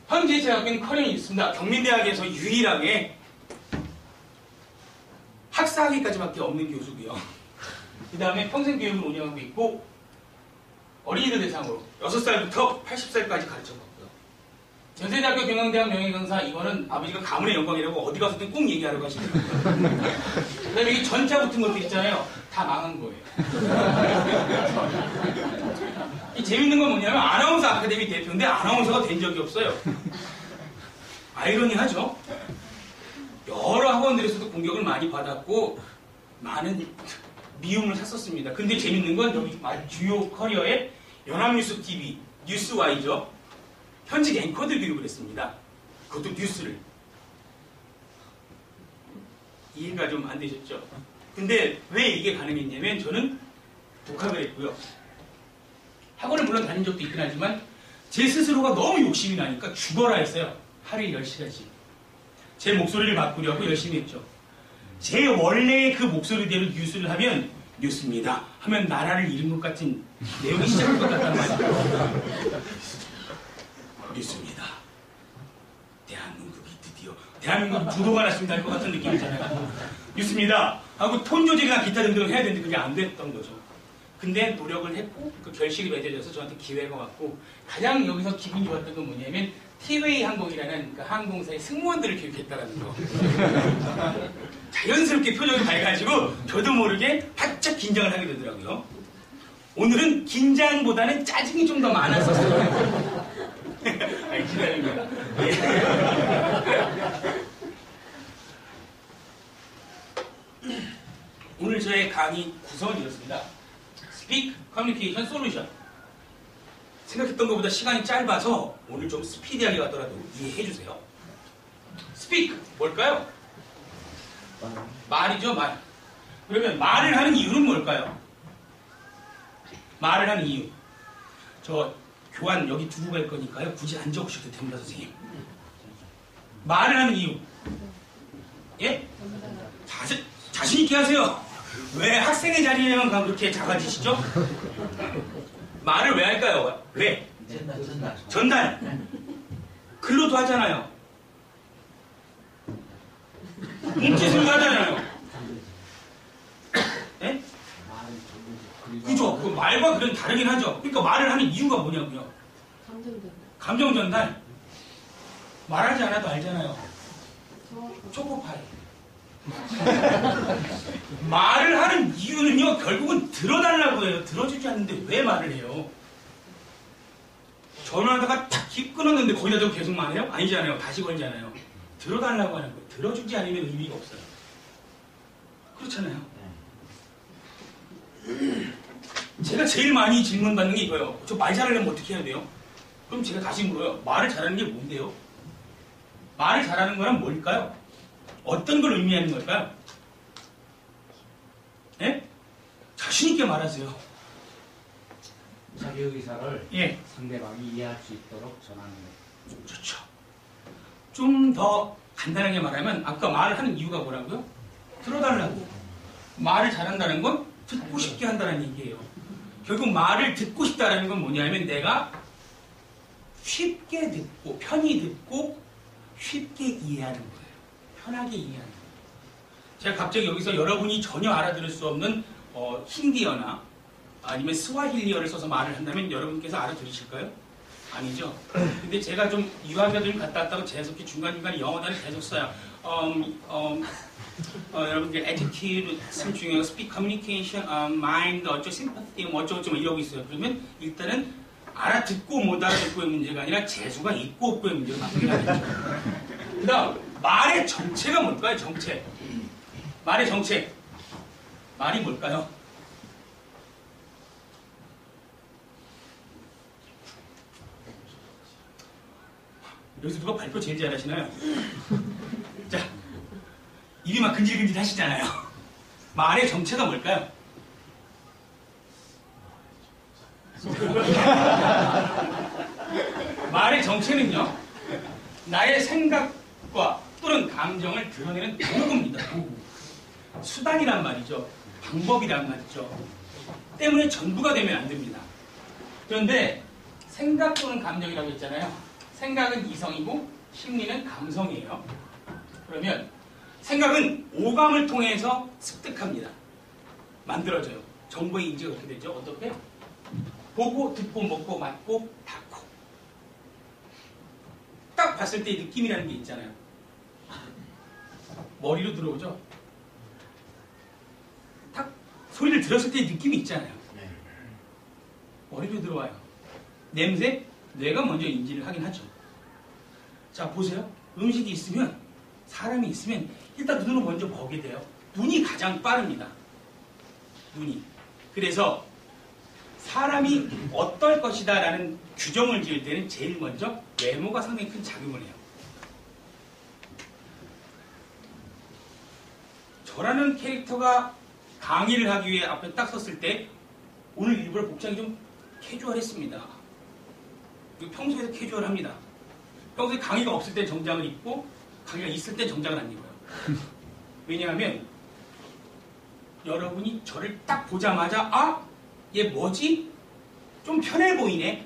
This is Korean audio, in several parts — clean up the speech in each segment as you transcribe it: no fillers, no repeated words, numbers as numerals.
현재 제 학교는 커리어는 있습니다. 경민대학에서 유일하게 학사학위까지밖에 없는 교수고요. 그 다음에 평생교육을 운영하고 있고 어린이들 대상으로 6살부터 80살까지 가르쳐봤고요. 전세대학교 경영대학 명예강사 이거는 아버지가 가문의 영광이라고 어디 가서든 꼭 얘기하라고 하시더라고요. 그 다음에 여기 전자 붙은 것도 있잖아요. 다 망한 거예요. 이 재밌는 건 뭐냐면 아나운서 아카데미 대표인데 아나운서가 된 적이 없어요. 아이러니하죠? 여러 학원들에서도 공격을 많이 받았고 많은 미움을 샀었습니다. 근데 재밌는 건 여기 주요 커리어에 연합뉴스 TV, 뉴스와이죠. 현직 앵커들 교육을 했습니다. 그것도 뉴스를. 이해가 좀 안 되셨죠? 근데 왜 이게 가능했냐면 저는 독학을 했고요. 학원을 물론 다닌 적도 있긴 하지만 제 스스로가 너무 욕심이 나니까 죽어라 했어요. 하루에 10시간씩. 제 목소리를 바꾸려고 열심히 했죠. 제 원래의 그 목소리대로 뉴스를 하면 뉴스입니다 하면 나라를 잃은 것 같은 내용이 시작할 것 같단 말이에요. 뉴스입니다. 대한민국이 드디어 대한민국 주도가 났습니다 할 것 같은 느낌이잖아요. 뉴스입니다 하고 톤 조절이나 기타 등등을 해야 되는데 그게 안 됐던 거죠. 근데 노력을 했고 그 결실이 맺어져서 저한테 기회가 왔고 가장 여기서 기분이 좋았던 건 뭐냐면 티웨이 항공이라는 그 항공사의 승무원들을 교육했다는 거. 자연스럽게 표정이 밝아지고 저도 모르게 바짝 긴장을 하게 되더라고요. 오늘은 긴장보다는 짜증이 좀 더 많았었어요. 아니, 기다립니다. 오늘 저의 강의 구성은 이렇습니다. Speak, Communication, Solution. 생각했던 것보다 시간이 짧아서 오늘 좀 스피디하게 가더라도 이해해주세요. Speak, 뭘까요? 말이죠, 말. 그러면 말을 하는 이유는 뭘까요? 말을 하는 이유. 저 교환 여기 두고 갈 거니까요. 굳이 안 적으셔도 됩니다, 선생님. 말을 하는 이유. 예? 자신 있게 하세요. 왜 학생의 자리에만 가면 그렇게 작아지시죠? 말을 왜 할까요? 왜? 전달. 글로도 하잖아요. 몸짓으로도 하잖아요. 예? 그죠? 그 말과 글은 다르긴 하죠. 그러니까 말을 하는 이유가 뭐냐고요? 감정 전달. 말하지 않아도 알잖아요. 초코파이. 말을 하는 이유는요, 결국은 들어달라고 해요. 들어주지 않는데 왜 말을 해요? 전화하다가 탁 끊었는데 거기다 대고 계속 말해요? 아니잖아요. 다시 걸잖아요. 들어달라고 하는 거예요. 들어주지 않으면 의미가 없어요. 그렇잖아요. 제가 제일 많이 질문 받는 게 이거예요. 저 말 잘하려면 어떻게 해야 돼요? 그럼 제가 다시 물어요. 말을 잘하는 게 뭔데요? 말을 잘하는 거란 뭘까요? 어떤 걸 의미하는 걸까요? 예? 자신있게 말하세요. 자기 의사를 예. 상대방이 이해할 수 있도록 전하는 것. 좋죠. 좀 더 간단하게 말하면 아까 말을 하는 이유가 뭐라고요? 들어달라고. 말을 잘한다는 건 듣고 싶게 한다는 얘기예요. 결국 말을 듣고 싶다는 건 뭐냐면 내가 쉽게 듣고 편히 듣고 쉽게 이해하는 거예요. 편하게 이해하는 거예요. 제가 갑자기 여기서 여러분이 전혀 알아들을 수 없는 힌디어나 아니면 스와힐리어를 써서 말을 한다면 여러분께서 알아들으실까요? 아니죠. 근데 제가 좀 유학자들 갔다 왔다고 재수없게 중간중간에 영어 단어 계속 써요. 여러분들 attitude 참 중요해요. speak, communication, mind, sympathy, 어쩌고저쩌고 이러고 있어요. 그러면 일단은 알아듣고 못 알아듣고의 문제가 아니라 재수가 있고 없고의 문제가 바뀌어야겠죠. 그 다음 말의 정체가 뭘까요? 정체. 말의 정체. 말이 뭘까요? 여기서 누가 발표 제일 잘하시나요? 자, 입이 막 근질근질 하시잖아요. 말의 정체가 뭘까요? 말의 정체는요, 나의 생각과 또는 감정을 드러내는 도구입니다. 도구. 수단이란 말이죠. 방법이란 말이죠. 때문에 전부가 되면 안 됩니다. 그런데 생각 또는 감정이라고 했잖아요. 생각은 이성이고 심리는 감성이에요. 그러면 생각은 오감을 통해서 습득합니다. 만들어져요. 정보의 인지가 그렇게 되죠. 어떻게? 보고, 듣고, 먹고, 맡고, 닿고. 딱 봤을 때의 느낌이라는 게 있잖아요. 머리로 들어오죠. 딱 소리를 들었을 때의 느낌이 있잖아요. 머리로 들어와요. 냄새? 뇌가 먼저 인지를 하긴 하죠. 자, 보세요. 음식이 있으면, 사람이 있으면 일단 눈으로 먼저 보게 돼요. 눈이 가장 빠릅니다. 눈이. 그래서 사람이 어떨 것이다 라는 규정을 지을 때는 제일 먼저 외모가 상당히 큰 작용을 해요. 저라는 캐릭터가 강의를 하기 위해 앞에 딱 섰을 때 오늘 일부러 복장이 좀 캐주얼했습니다. 평소에도 캐주얼합니다. 평소에 강의가 없을 때 정장을 입고 강의가 있을 때 정장을 안 입어요. 왜냐하면 여러분이 저를 딱 보자마자 아? 얘 뭐지? 좀 편해 보이네?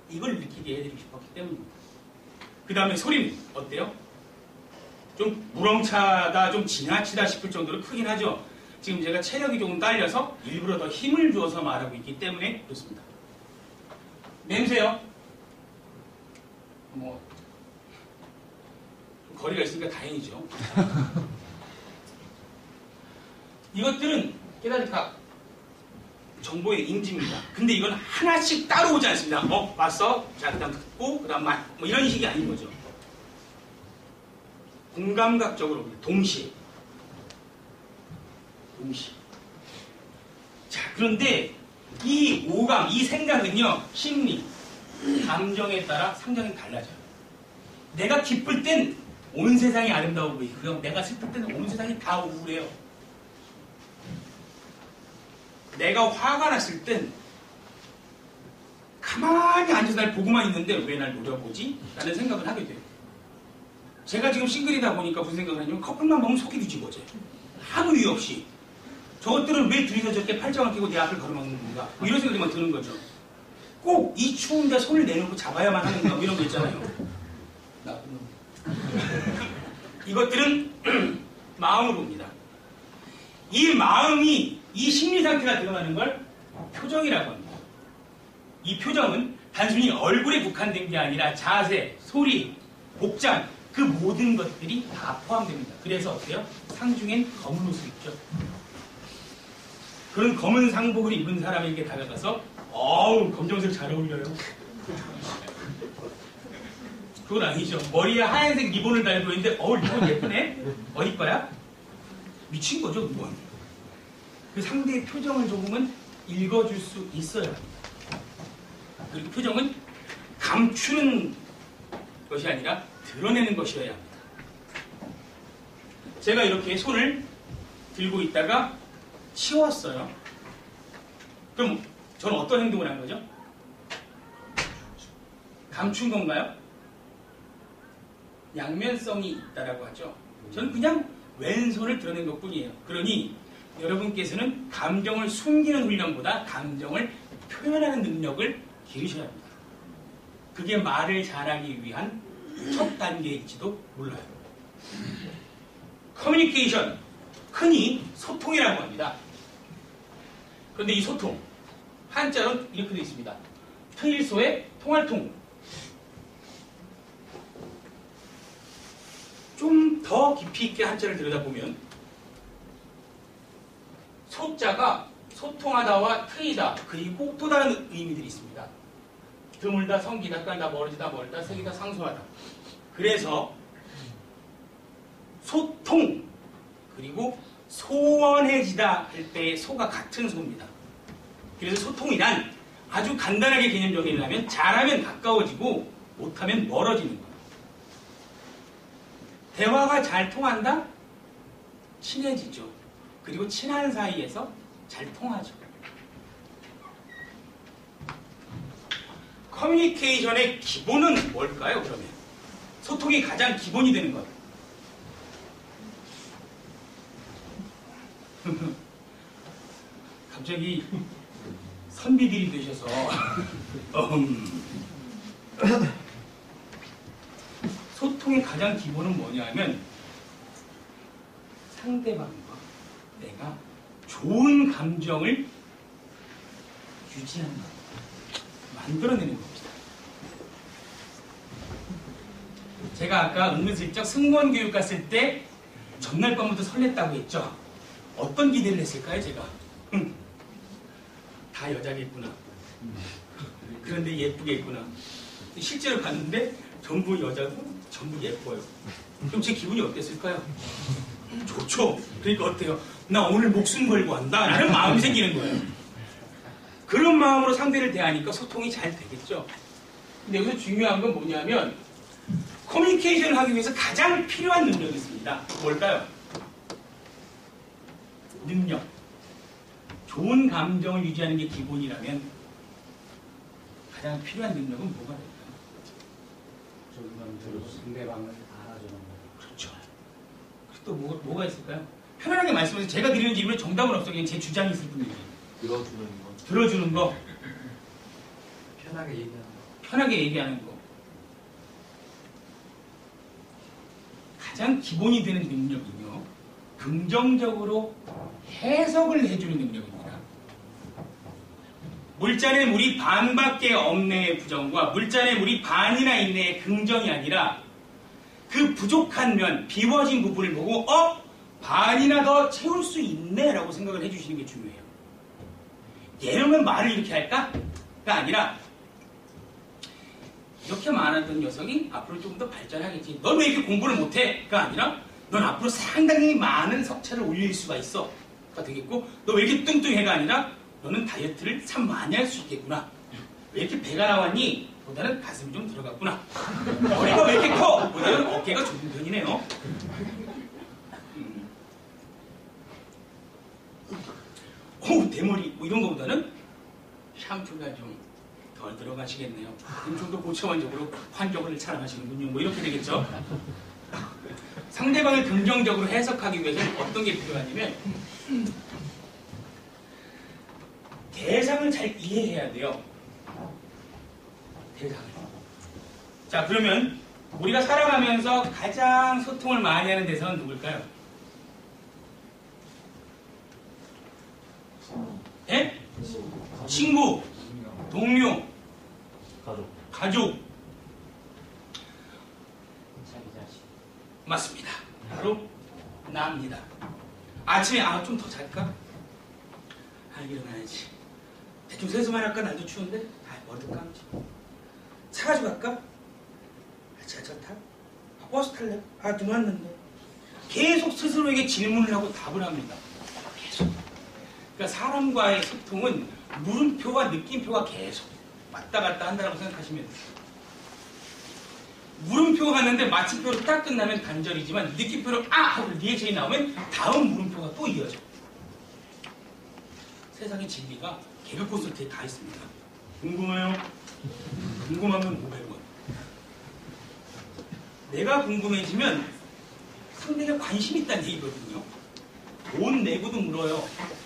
이걸 느끼게 해드리고 싶었기 때문입니다. 그 다음에 소리는 어때요? 좀 우렁차다, 좀 지나치다 싶을 정도로 크긴 하죠. 지금 제가 체력이 조금 딸려서 일부러 더 힘을 주어서 말하고 있기 때문에 그렇습니다. 냄새요? 뭐 거리가 있으니까 다행이죠. 이것들은 깨달을까 정보의 인지입니다. 근데 이건 하나씩 따로 오지 않습니다. 봤어? 자, 그 다음 듣고, 그 다음 뭐 이런 식이 아닌 거죠. 공감각적으로 동시에. 자, 그런데 이 오감, 이 생각은요, 심리, 감정에 따라 상당히 달라져요. 내가 기쁠 땐 온 세상이 아름다워 보이고요. 내가 슬플 때는 온 세상이 다 우울해요. 내가 화가 났을 땐 가만히 앉아서 날 보고만 있는데 왜 날 노려보지? 라는 생각을 하게 돼요. 제가 지금 싱글이다 보니까 무슨 생각을 하냐면 커플만 보면 속이 뒤집어져요. 아무 이유 없이. 저것들은 왜 둘이서 저렇게 팔짱을 끼고 내 앞을 걸어먹는 건가? 뭐 이런 생각이 막 드는 거죠. 꼭 이 추운데 손을 내놓고 잡아야만 하는가? 뭐 이런 거 있잖아요. 나쁜 놈. 이것들은 마음으로 옵니다. 이 마음이 이 심리 상태가 드러나는 걸 표정이라고 합니다. 이 표정은 단순히 얼굴에 국한된 게 아니라 자세, 소리, 복장 그 모든 것들이 다 포함됩니다. 그래서 어때요? 상중엔 검은 옷을 입죠. 그런 검은 상복을 입은 사람에게 다가가서 어우 검정색 잘 어울려요. 그건 아니죠. 머리에 하얀색 리본을 달고 있는데 리본 예쁘네? 어디 거야? 미친 거죠 그건. 그 상대의 표정을 조금은 읽어줄 수 있어야 합니다. 그리고 표정은 감추는 것이 아니라 드러내는 것이어야 합니다. 제가 이렇게 손을 들고 있다가 치웠어요. 그럼 저는 어떤 행동을 한 거죠? 감춘 건가요? 양면성이 있다라고 하죠. 저는 그냥 왼손을 드러낸 것뿐이에요. 그러니 여러분께서는 감정을 숨기는 훈련보다 감정을 표현하는 능력을 기르셔야 합니다. 그게 말을 잘하기 위한 첫 단계일지도 몰라요. 커뮤니케이션, 흔히 소통이라고 합니다. 그런데 이 소통, 한자로 이렇게 되어 있습니다. 트일소의 통할통. 좀 더 깊이 있게 한자를 들여다보면 소자가 소통하다와 트이다 그리고 또 다른 의미들이 있습니다. 드물다, 성기다, 깔다, 멀어지다, 멀다, 색이다, 상소하다. 그래서 소통 그리고 소원해지다 할 때의 소가 같은 소입니다. 그래서 소통이란 아주 간단하게 개념 정의를 잘하면 가까워지고 못하면 멀어지는 거예요. 대화가 잘 통한다? 친해지죠. 그리고 친한 사이에서 잘 통하죠. 커뮤니케이션의 기본은 뭘까요, 그러면? 소통이 가장 기본이 되는 것. 갑자기 선비들이 되셔서 소통의 가장 기본은 뭐냐면 상대방과 내가 좋은 감정을 유지하는 것, 만들어내는 겁니다. 제가 아까 은근슬쩍 승무원 교육 갔을 때 전날 밤부터 설렜다고 했죠. 어떤 기대를 했을까요, 제가? 다 여자겠구나. 그런데 예쁘겠구나. 실제로 갔는데 전부 여자고 전부 예뻐요. 그럼 제 기분이 어땠을까요? 좋죠. 그러니까 어때요? 나 오늘 목숨 걸고 한다 라는 마음이 생기는 거예요. 그런 마음으로 상대를 대하니까 소통이 잘 되겠죠. 근데 여기서 중요한 건 뭐냐면 커뮤니케이션을 하기 위해서 가장 필요한 능력이 있습니다. 뭘까요? 능력. 좋은 감정을 유지하는 게 기본이라면 가장 필요한 능력은 뭐가 될까요? 상대방을 알아주는 거. 그렇죠. 그리고 또 뭐가 있을까요? 편안하게 말씀하세요. 제가 드리는 질문에 정답은 없어요. 그냥 제 주장이 있을 뿐이에요. 들어주는 거. 들어주는 거. 편하게 얘기하는 거. 편하게 얘기하는 거. 가장 기본이 되는 능력은요. 긍정적으로 해석을 해주는 능력입니다. 물잔에 물이 반밖에 없네의 부정과 물잔에 물이 반이나 있네의 긍정이 아니라 그 부족한 면, 비워진 부분을 보고 반이나 더 채울 수 있네 라고 생각을 해주시는 게 중요해요. 얘는 말을 이렇게 할까? 가 아니라 이렇게 많았던 녀석이 앞으로 조금 더 발전하겠지. 넌 왜 이렇게 공부를 못해? 가 아니라 넌 앞으로 상당히 많은 석차를 올릴 수가 있어. 가 되겠고 너 왜 이렇게 뚱뚱해가 아니라 너는 다이어트를 참 많이 할 수 있겠구나. 왜 이렇게 배가 나왔니? 보다는 가슴이 좀 들어갔구나. 머리가 왜 이렇게 커? 보다는 어깨가 좁은 편이네요. 대머리 뭐 이런 거보다는 샴푸가 좀 덜 들어가시겠네요. 그럼 좀 더 고차원적으로 환경을 자랑하시는군요. 뭐 이렇게 되겠죠. 상대방을 긍정적으로 해석하기 위해서는 어떤 게 필요하냐면 대상을 잘 이해해야 돼요. 대상을. 자, 그러면 우리가 살아가면서 가장 소통을 많이 하는 대상은 누굴까요? 예? 친구, 동료, 가족. 자기 자신. 맞습니다. 바로 나입니다. 아침에 좀 더 잘까? 일어나야지. 대충 세수만 할까? 날도 추운데? 머리도 감지. 차 가지고 갈까? 지하철 타? 버스 탈래? 눈 왔는데. 계속 스스로에게 질문을 하고 답을 합니다. 계속. 그러니까 사람과의 소통은 물음표와 느낌표가 계속 왔다 갔다 한다고 생각하시면 돼요. 물음표가 갔는데 마침표로 딱 끝나면 단절이지만 느낌표로 하고 리액션이 나오면 다음 물음표가 또 이어져. 세상의 진리가 개그 콘서트에 다 있습니다. 궁금해요? 궁금하면 500원. 내가 궁금해지면 상대가 관심 있다는 얘기거든요. 돈 내고도 물어요.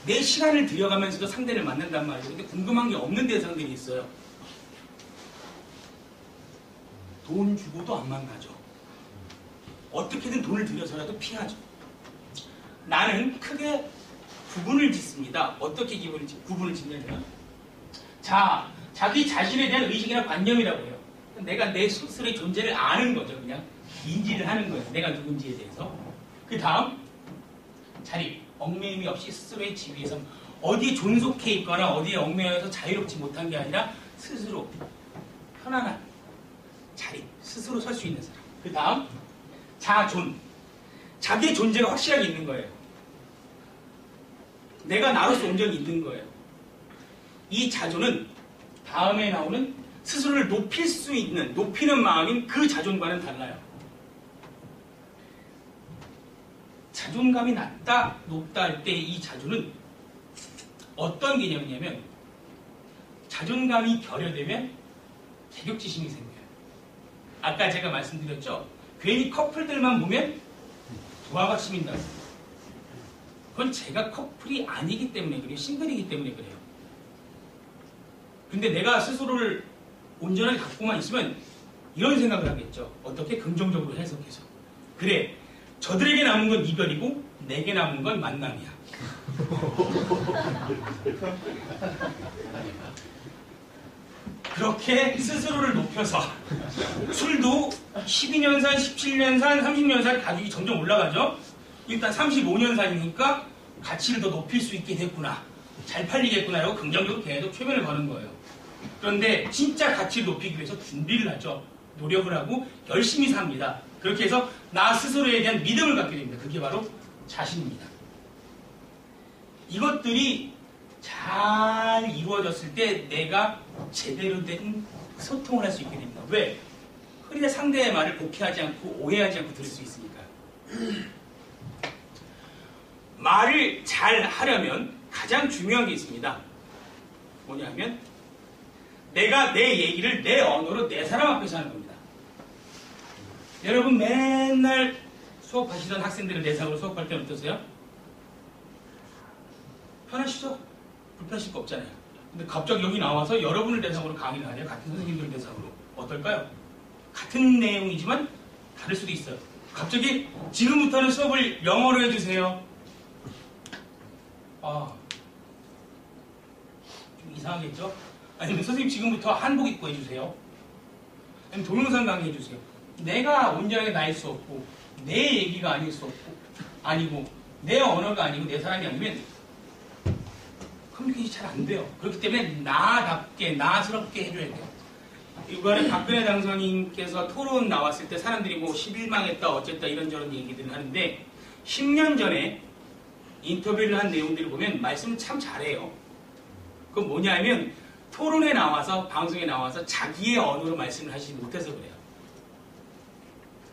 내 시간을 들여가면서도 상대를 만난단 말이에요. 근데 궁금한 게 없는 대상들이 있어요. 돈 주고도 안 만나죠. 어떻게든 돈을 들여서라도 피하죠. 나는 크게 구분을 짓습니다. 어떻게 구분을 짓냐면 자기 자신에 대한 의식이나 관념이라고 해요. 내가 내 스스로의 존재를 아는 거죠. 그냥 인지를 하는 거예요. 내가 누군지에 대해서. 그 다음 자립, 얽매임이 없이 스스로의 지위에서 어디에 존속해 있거나 어디에 얽매여서 자유롭지 못한 게 아니라 스스로 편안한 자립, 스스로 설 수 있는 사람. 그 다음 자존, 자기의 존재가 확실하게 있는 거예요. 내가 나로서 온전히 있는 거예요. 이 자존은 다음에 나오는 스스로를 높일 수 있는, 높이는 마음인 그 자존과는 달라요. 자존감이 낮다, 높다 할 때 이 자존은 어떤 개념이냐면 자존감이 결여되면 자격지심이 생겨요. 아까 제가 말씀드렸죠. 괜히 커플들만 보면 부하가 심인다. 그건 제가 커플이 아니기 때문에 그래요. 싱글이기 때문에 그래요. 근데 내가 스스로를 온전하게 갖고만 있으면 이런 생각을 하겠죠. 어떻게 긍정적으로 해석해서. 그래, 저들에게 남은 건 이별이고 내게 남은 건 만남이야. 그렇게 스스로를 높여서 술도 12년산, 17년산, 30년산 가격이 점점 올라가죠. 일단 35년산이니까 가치를 더 높일 수 있게 됐구나. 잘 팔리겠구나 라고 긍정적으로 계속 최면을 거는 거예요. 그런데 진짜 가치를 높이기 위해서 준비를 하죠. 노력을 하고 열심히 삽니다. 그렇게 해서 나 스스로에 대한 믿음을 갖게 됩니다. 그게 바로 자신입니다. 이것들이 잘 이루어졌을 때 내가 제대로 된 소통을 할 수 있게 됩니다. 왜? 그래야 상대의 말을 곡해하지 않고 오해하지 않고 들을 수 있으니까. 말을 잘 하려면 가장 중요한 게 있습니다. 뭐냐면 내가 내 얘기를 내 언어로 내 사람 앞에서 하는 겁니다. 여러분 맨날 수업하시던 학생들을 대상으로 수업할 때는 어떠세요? 편하시죠? 불편하실 거 없잖아요. 근데 갑자기 여기 나와서 여러분을 대상으로 강의를 하냐? 같은 선생님들을 대상으로. 어떨까요? 같은 내용이지만 다를 수도 있어요. 갑자기 지금부터는 수업을 영어로 해주세요. 좀 이상하겠죠? 아니면 선생님 지금부터 한복 입고 해주세요. 아니면 동영상 강의 해주세요. 내가 온전하게 나일 수 없고 내 얘기가 아닐 수 없고 아니고 내 언어가 아니고 내 사람이 아니면 커뮤니케이션이 잘 안 돼요. 그렇기 때문에 나답게 나스럽게 해줘야 돼요. 이번에 박근혜 당선인께서 토론 나왔을 때 사람들이 뭐 11망했다 어쨌다 이런저런 얘기들을 하는데 10년 전에 인터뷰를 한 내용들을 보면 말씀 참 잘해요. 그건 뭐냐면 토론에 나와서 방송에 나와서 자기의 언어로 말씀을 하시지 못해서 그래요.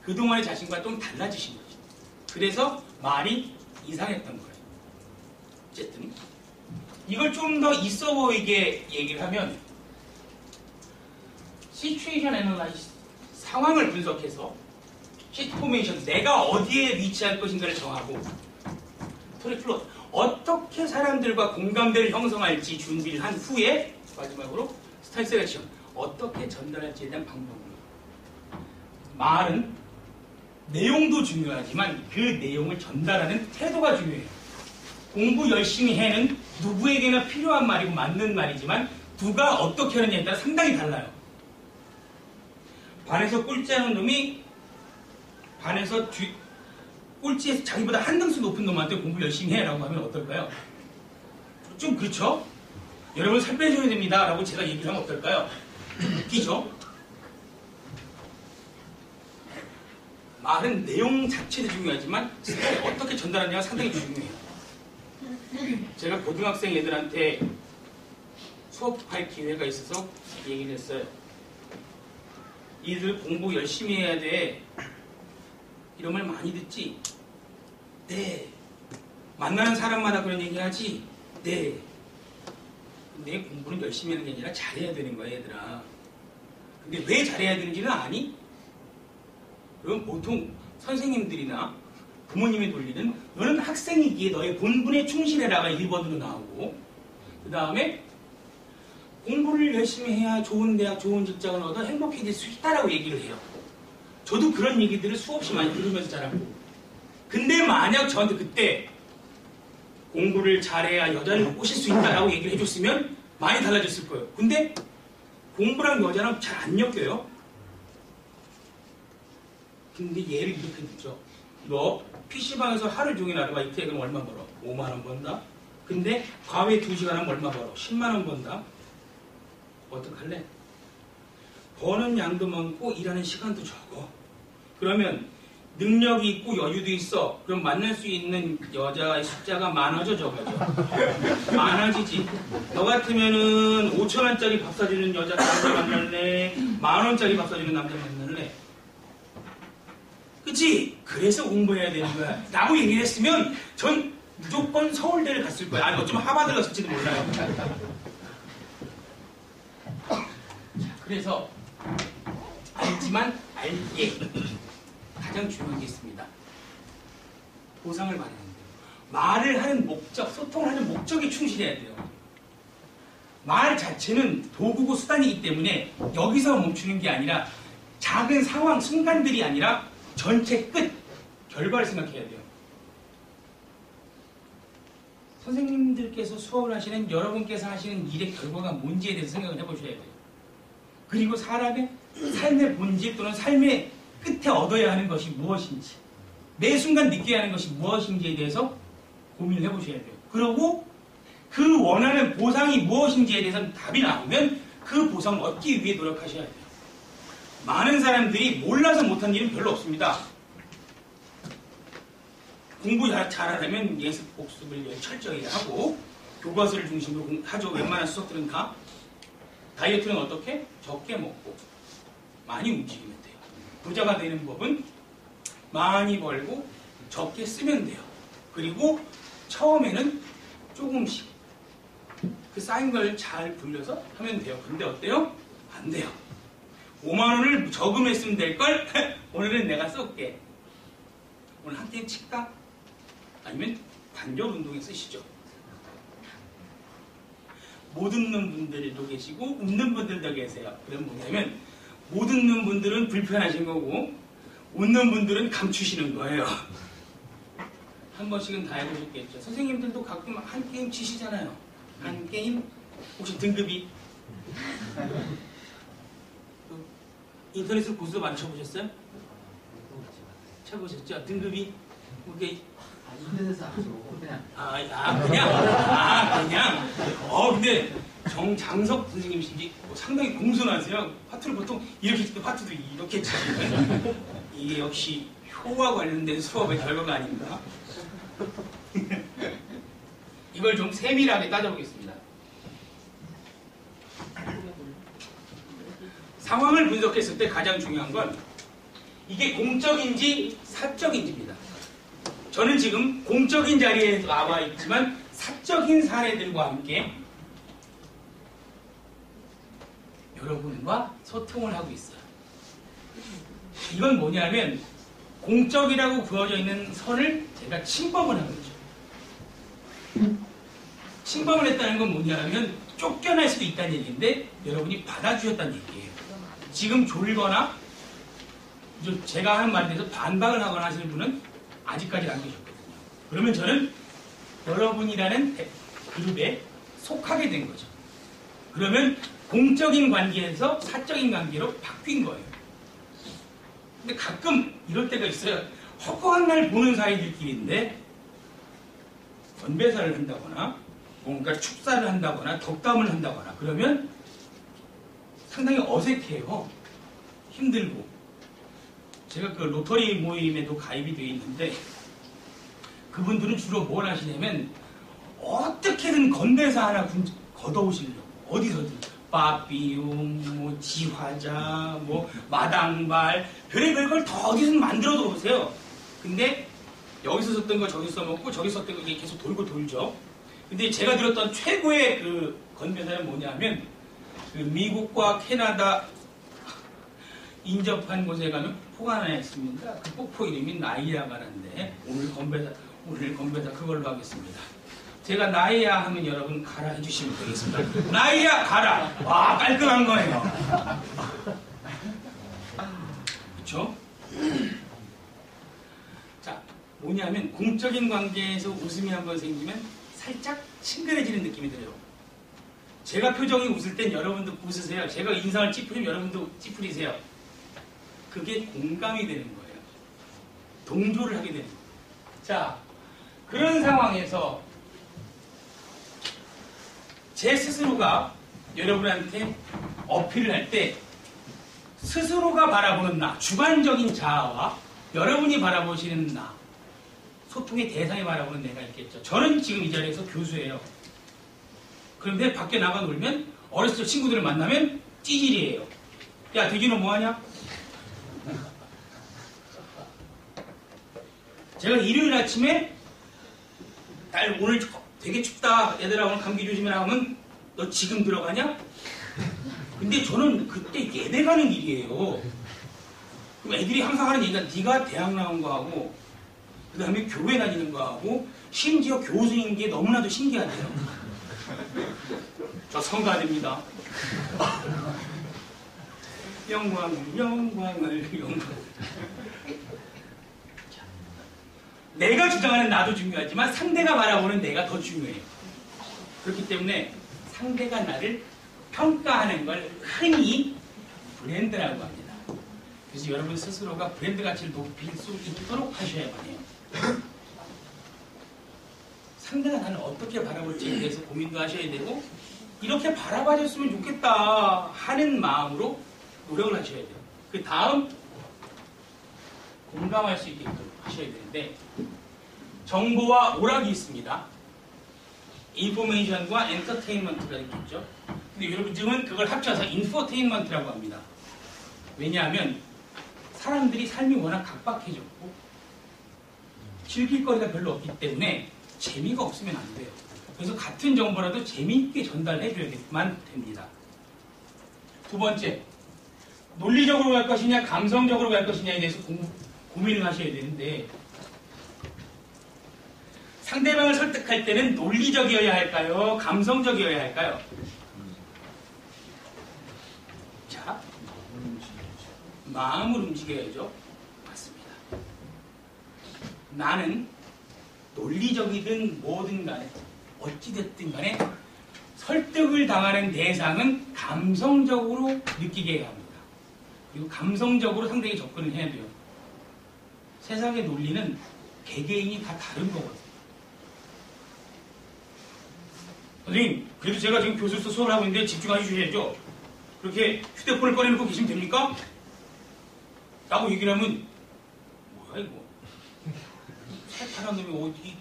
그동안의 자신과 좀 달라지신 거죠. 그래서 말이 이상했던 거예요. 어쨌든 이걸 좀 더 있어 보이게 얘기를 하면 시츄에이션 애널라이시스, 상황을 분석해서 시트포메이션, 내가 어디에 위치할 것인가를 정하고 토리플롯, 어떻게 사람들과 공감대를 형성할지 준비를 한 후에 마지막으로 스타일 셀렉션, 어떻게 전달할지에 대한 방법입니다. 말은 내용도 중요하지만 그 내용을 전달하는 태도가 중요해요. 공부 열심히 해는 누구에게나 필요한 말이고 맞는 말이지만 누가 어떻게 하느냐에 따라 상당히 달라요. 반에서 꼴찌하는 놈이 반에서 꼴찌에서 자기보다 한 등수 높은 놈한테 공부 열심히 해라고 하면 어떨까요? 좀 그렇죠? 여러분 살 빼줘야 됩니다 라고 제가 얘기를 하면 어떨까요? 좀 웃기죠? 말은 내용 자체도 중요하지만 어떻게 전달하느냐가 상당히 중요해요. 제가 고등학생 애들한테 수업할 기회가 있어서 얘기를 했어요. 이들 공부 열심히 해야 돼. 이런 말 많이 듣지? 네. 만나는 사람마다 그런 얘기 하지? 네. 근데 공부는 열심히 하는 게 아니라 잘해야 되는 거야, 얘들아. 근데 왜 잘해야 되는지는 아니? 그럼 보통 선생님들이나 부모님이 돌리는 너는 학생이기에 너의 본분에 충실해라가 1번으로 나오고 그 다음에 공부를 열심히 해야 좋은 대학, 좋은 직장을 얻어 행복해질 수 있다라고 얘기를 해요. 저도 그런 얘기들을 수없이 많이 들으면서 자랐고 근데 만약 저한테 그때 공부를 잘해야 여자를 꼬실 수 있다라고 얘기를 해줬으면 많이 달라졌을 거예요. 근데 공부랑 여자랑 잘 안 엮여요. 근데 얘를 이렇게 듣죠. 너 PC방에서 하루 종일 아르바이트 해 그럼 얼마 벌어? 5만 원 번다? 근데 과외 2시간 하면 얼마 벌어? 10만 원 번다? 어떡할래? 버는 양도 많고 일하는 시간도 적어. 그러면 능력이 있고 여유도 있어. 그럼 만날 수 있는 여자의 숫자가 많아져 적어져? 많아지지. 너 같으면은 5,000원짜리 밥 사주는 여자 남자 만날래? 10,000원짜리 밥 사주는 남자 만날래? 그치? 그래서 공부해야 되는 거야. 라고 얘기를 했으면 전 무조건 서울대를 갔을 거야. 아니 어쩌면 하버드를 갔을지도 몰라요. 자, 그래서 알지만 알게 가장 중요한 게 있습니다. 보상을 받는 거예요. 말을 하는 목적, 소통을 하는 목적에 충실해야 돼요. 말 자체는 도구고 수단이기 때문에 여기서 멈추는 게 아니라 작은 상황, 순간들이 아니라 전체 끝, 결과를 생각해야 돼요. 선생님들께서 수업을 하시는 여러분께서 하시는 일의 결과가 뭔지에 대해서 생각을 해보셔야 돼요. 그리고 사람의 삶의 본질 또는 삶의 끝에 얻어야 하는 것이 무엇인지, 매 순간 느껴야 하는 것이 무엇인지에 대해서 고민을 해보셔야 돼요. 그리고 그 원하는 보상이 무엇인지에 대해서 답이 나오면 그 보상을 얻기 위해 노력하셔야 돼요. 많은 사람들이 몰라서 못한 일은 별로 없습니다. 공부 잘하려면 예습 복습을 철저히 하고 교과서를 중심으로 하죠. 웬만한 수석들은 다. 다이어트는 어떻게? 적게 먹고 많이 움직이면 돼요. 부자가 되는 법은 많이 벌고 적게 쓰면 돼요. 그리고 처음에는 조금씩 그 쌓인 걸 잘 굴려서 하면 돼요. 근데 어때요? 안 돼요. 5만 원을 저금했으면 될 걸 오늘은 내가 쏠게. 오늘 한 게임 칠까? 아니면 관절 운동에 쓰시죠. 못 웃는 분들도 계시고 웃는 분들도 계세요. 그럼 뭐냐면 못 웃는 분들은 불편하신 거고 웃는 분들은 감추시는 거예요. 한 번씩은 다 해보셨겠죠. 선생님들도 가끔 한 게임 치시잖아요. 한 게임 혹시 등급이 인터넷으로 고스톱 안 쳐보셨어요? 쳐보셨죠? 등급이 그게 인터넷에서 안 보고 그냥 그냥 근데 정장석 선생님이신지 상당히 공손하세요. 파트를 보통 이렇게 칠 때 파트도 이렇게 치시는 이게 역시 효와 관련된 수업의 결과가 아닌가. 이걸 좀 세밀하게 따져보겠습니다. 상황을 분석했을 때 가장 중요한 건 이게 공적인지 사적인지입니다. 저는 지금 공적인 자리에 나와 있지만 사적인 사례들과 함께 여러분과 소통을 하고 있어요. 이건 뭐냐면 공적이라고 그어져 있는 선을 제가 침범을 한 거죠. 침범을 했다는 건 뭐냐면 쫓겨날 수도 있다는 얘기인데 여러분이 받아주셨다는 얘기예요. 지금 졸거나 제가 하는 말에 대해서 반박을 하거나 하시는 분은 아직까지 안 계셨거든요. 그러면 저는 여러분이라는 그룹에 속하게 된 거죠. 그러면 공적인 관계에서 사적인 관계로 바뀐 거예요. 근데 가끔 이럴 때가 있어요. 허구한 날 보는 사이들끼리인데 건배사를 한다거나 뭔가 축사를 한다거나 덕담을 한다거나 그러면 상당히 어색해요. 힘들고. 제가 그 로터리 모임에도 가입이 되어 있는데 그분들은 주로 뭘 하시냐면 어떻게든 건배사 하나 걷어오시려고 어디서든 빠삐용, 뭐 지화자, 뭐 마당발 별의별 걸 다 어디서든 만들어서 오세요. 근데 여기서 썼던 거 저기서 써먹고 저기서 썼던 거 이게 계속 돌고 돌죠. 근데 제가 들었던 최고의 그 건배사는 뭐냐면 그 미국과 캐나다 인접한 곳에 가면 폭포가 하나 있습니다. 그 폭포 이름이 나이아가라인데 오늘 건배사 그걸로 하겠습니다. 제가 나이아 하면 여러분 가라 해주시면 되겠습니다. 나이아 가라. 와 깔끔한 거예요. 그렇죠? 자 뭐냐면 공적인 관계에서 웃음이 한번 생기면 살짝 친근해지는 느낌이 들어요. 제가 표정이 웃을 땐 여러분도 웃으세요. 제가 인상을 찌푸리면 여러분도 찌푸리세요. 그게 공감이 되는 거예요. 동조를 하게 되는 거예요. 자, 그런 상황에서 제 스스로가 여러분한테 어필을 할 때 스스로가 바라보는 나, 주관적인 자아와 여러분이 바라보시는 나, 소통의 대상이 바라보는 내가 있겠죠. 저는 지금 이 자리에서 교수예요. 그런데 밖에 나가 놀면 어렸을 때 친구들을 만나면 찌질이에요. 야, 대기 너 뭐하냐? 제가 일요일 아침에 딸 오늘 되게 춥다. 얘들아 오늘 감기 조심해라 하면 너 지금 들어가냐? 근데 저는 그때 예배 가는 일이에요. 그럼 애들이 항상 하는 얘기가 네가 대학 나온 거하고 그 다음에 교회 다니는 거하고 심지어 교수인 게 너무나도 신기하대요. 저 성가됩니다. 영광을. 내가 주장하는 나도 중요하지만 상대가 바라보는 내가 더 중요해요. 그렇기 때문에 상대가 나를 평가하는 걸 흔히 브랜드라고 합니다. 그래서 여러분 스스로가 브랜드 가치를 높일 수 있도록 하셔야만 해요. 상대가 나를 어떻게 바라볼지에 대해서 고민도 하셔야 되고 이렇게 바라봐줬으면 좋겠다 하는 마음으로 노력을 하셔야 돼요. 그 다음 공감할 수 있게끔 하셔야 되는데 정보와 오락이 있습니다. 인포메이션과 엔터테인먼트가 있겠죠. 근데 여러분 지금은 그걸 합쳐서 인포테인먼트라고 합니다. 왜냐하면 사람들이 삶이 워낙 각박해졌고 즐길 거리가 별로 없기 때문에 재미가 없으면 안 돼요. 그래서 같은 정보라도 재미있게 전달해줘야만 됩니다. 두 번째, 논리적으로 갈 것이냐 감성적으로 갈 것이냐에 대해서 고민을 하셔야 되는데 상대방을 설득할 때는 논리적이어야 할까요? 감성적이어야 할까요? 자, 마음을 움직여야죠. 맞습니다. 나는 논리적이든 뭐든 간에 어찌됐든 간에 설득을 당하는 대상은 감성적으로 느끼게 해야 합니다. 그리고 감성적으로 상대에게 접근을 해야 돼요. 세상의 논리는 개개인이 다 다른 거거든요. 선생님, 그래도 제가 지금 교수로서 수업을 하고 있는데 집중해 주셔야죠. 그렇게 휴대폰을 꺼내놓고 계시면 됩니까? 라고 얘기를 하면 뭐야 이거 살팔한 놈이 어디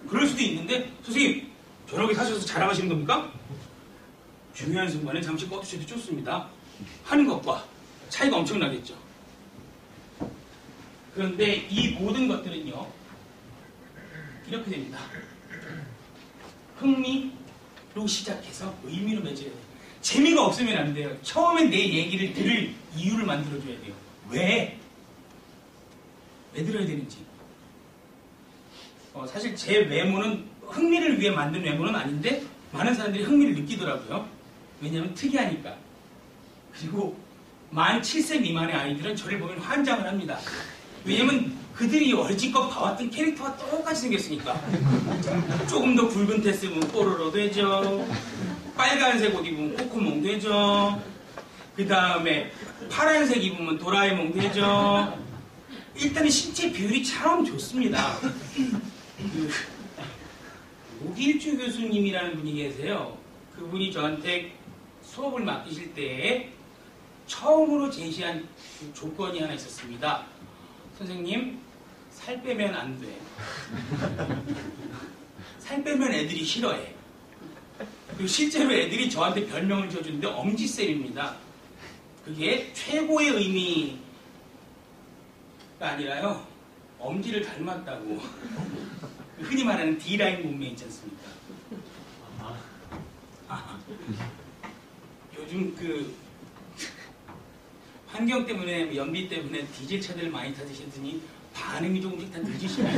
그럴 수도 있는데 선생님 저렇게 사셔서 자랑하시는 겁니까? 중요한 순간에 잠시 꺼두셔도 좋습니다. 하는 것과 차이가 엄청나겠죠. 그런데 이 모든 것들은요 이렇게 됩니다. 흥미로 시작해서 의미로 맺어야 돼요. 재미가 없으면 안 돼요. 처음엔 내 얘기를 들을 이유를 만들어줘야 돼요. 왜 들어야 되는지. 사실 제 외모는 흥미를 위해 만든 외모는 아닌데 많은 사람들이 흥미를 느끼더라고요. 왜냐하면 특이하니까. 그리고 만 7세 미만의 아이들은 저를 보면 환장을 합니다. 왜냐면 그들이 어지껏 봐왔던 캐릭터가 똑같이 생겼으니까. 조금 더 굵은 테 쓰면 뽀로로 되죠. 빨간색 옷 입으면 코코몽 되죠. 그 다음에 파란색 입으면 도라에몽 되죠. 일단은 신체 비율이 참 좋습니다. 오길주 교수님이라는 분이 계세요. 그분이 저한테 수업을 맡기실 때에 처음으로 제시한 조건이 하나 있었습니다. 선생님, 살 빼면 안 돼. 살 빼면 애들이 싫어해. 그리고 실제로 애들이 저한테 별명을 지어주는데 엄지쌤입니다. 그게 최고의 의미가 아니라요. 엄지를 닮았다고. 흔히 말하는 D라인 몸매 있지 않습니까? 요즘 환경 때문에, 연비 때문에 디젤 차들 많이 타시더니 반응이 조금씩 다 늦으시네요.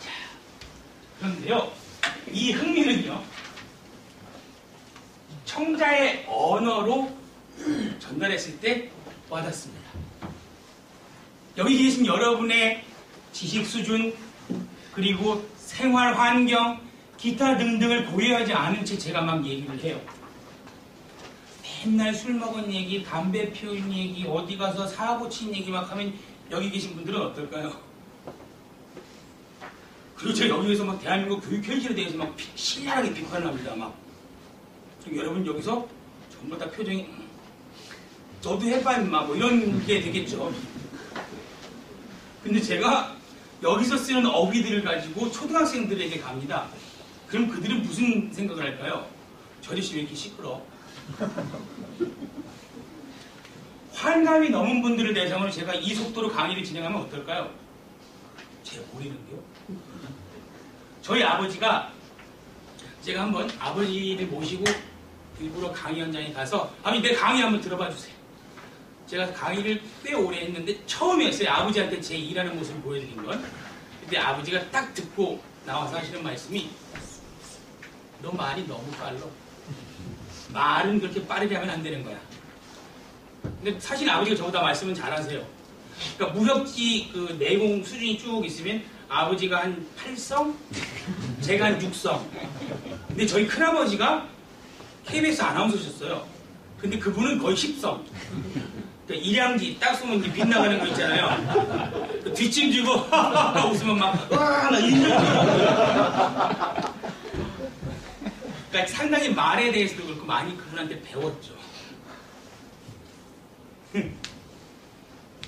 자, 그런데요, 이 흥미는요, 청자의 언어로 전달했을 때 와닿습니다. 여기 계신 여러분의 지식 수준, 그리고 생활 환경, 기타 등등을 고려하지 않은 채 제가 막 얘기를 해요. 맨날 술 먹은 얘기, 담배 피운 얘기, 어디 가서 사고 친 얘기 막 하면 여기 계신 분들은 어떨까요? 그리고 제가 여기에서 막 대한민국 교육 현실에 대해서 막 신랄하게 비판을 합니다. 막. 그리고 여러분 여기서 전부 다 표정이 너도 해봐 임마 뭐 이런 게 되겠죠. 근데 제가 여기서 쓰는 어휘들을 가지고 초등학생들에게 갑니다. 그럼 그들은 무슨 생각을 할까요? 저 아저씨 왜 이렇게 시끄러? 환감이 넘은 분들을 대상으로 제가 이 속도로 강의를 진행하면 어떨까요? 제가 모르는데요. 저희 아버지가 제가 한번 아버지를 모시고 일부러 강의 현장에 가서 아버지 내 강의 한번 들어봐 주세요. 제가 강의를 꽤 오래 했는데 처음이었어요. 아버지한테 제 일하는 모습을 보여드린 건. 근데 아버지가 딱 듣고 나와서 하시는 말씀이 너 말이 너무 빨라. 말은 그렇게 빠르게 하면 안 되는 거야. 근데 사실 아버지가 저보다 말씀은 잘하세요. 그러니까 무협지 그 내공 수준이 쭉 있으면 아버지가 한 8성, 제가 한 6성. 근데 저희 큰아버지가 KBS 아나운서셨어요. 근데 그분은 거의 10성. 그러니까 일양지 딱 쏘면 이제 빗나가는 거 있잖아요. 그 뒷짐 지고 웃으면 막 인정. 그러니까 상당히 말에 대해서도 그렇고 많이 그분한테 배웠죠.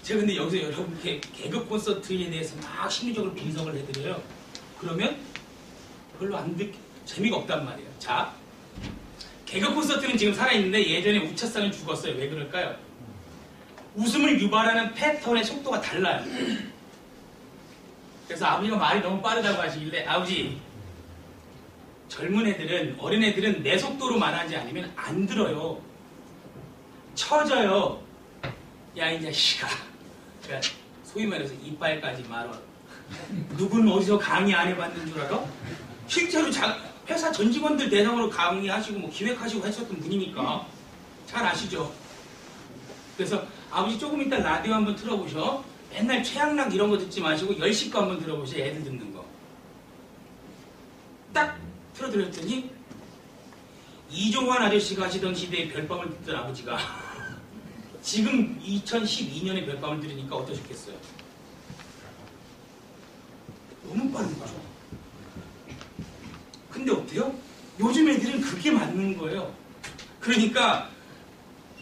제가 근데 여기서 여러분께 개그 콘서트에 대해서 막 심리적으로 분석을 해드려요. 그러면 별로 재미가 없단 말이에요. 자, 개그 콘서트는 지금 살아있는데 예전에 우차사는 죽었어요. 왜 그럴까요? 웃음을 유발하는 패턴의 속도가 달라요. 그래서 아버지가 말이 너무 빠르다고 하시길래 아버지, 젊은 애들은, 어린 애들은 내 속도로 말하지 않으면 안 들어요. 처져요. 야, 이 자식아. 그러니까 소위 말해서 이빨까지 말어. 누군 어디서 강의 안 해봤는 줄 알아? 실제로 회사 전 직원들 대상으로 강의하시고 뭐 기획하시고 하셨던 분이니까 잘 아시죠? 그래서 아버지 조금 이따 라디오 한번 틀어보셔. 맨날 최양락 이런 거 듣지 마시고 10시 거 한번 들어보세요. 애들 듣는 거. 딱 틀어드렸더니 이종환 아저씨가 하시던 시대의 별밤을 듣던 아버지가 지금 2012년에 별밤을 들으니까 어떠셨겠어요? 너무 빠른 거죠. 근데 어때요? 요즘 애들은 그게 맞는 거예요. 그러니까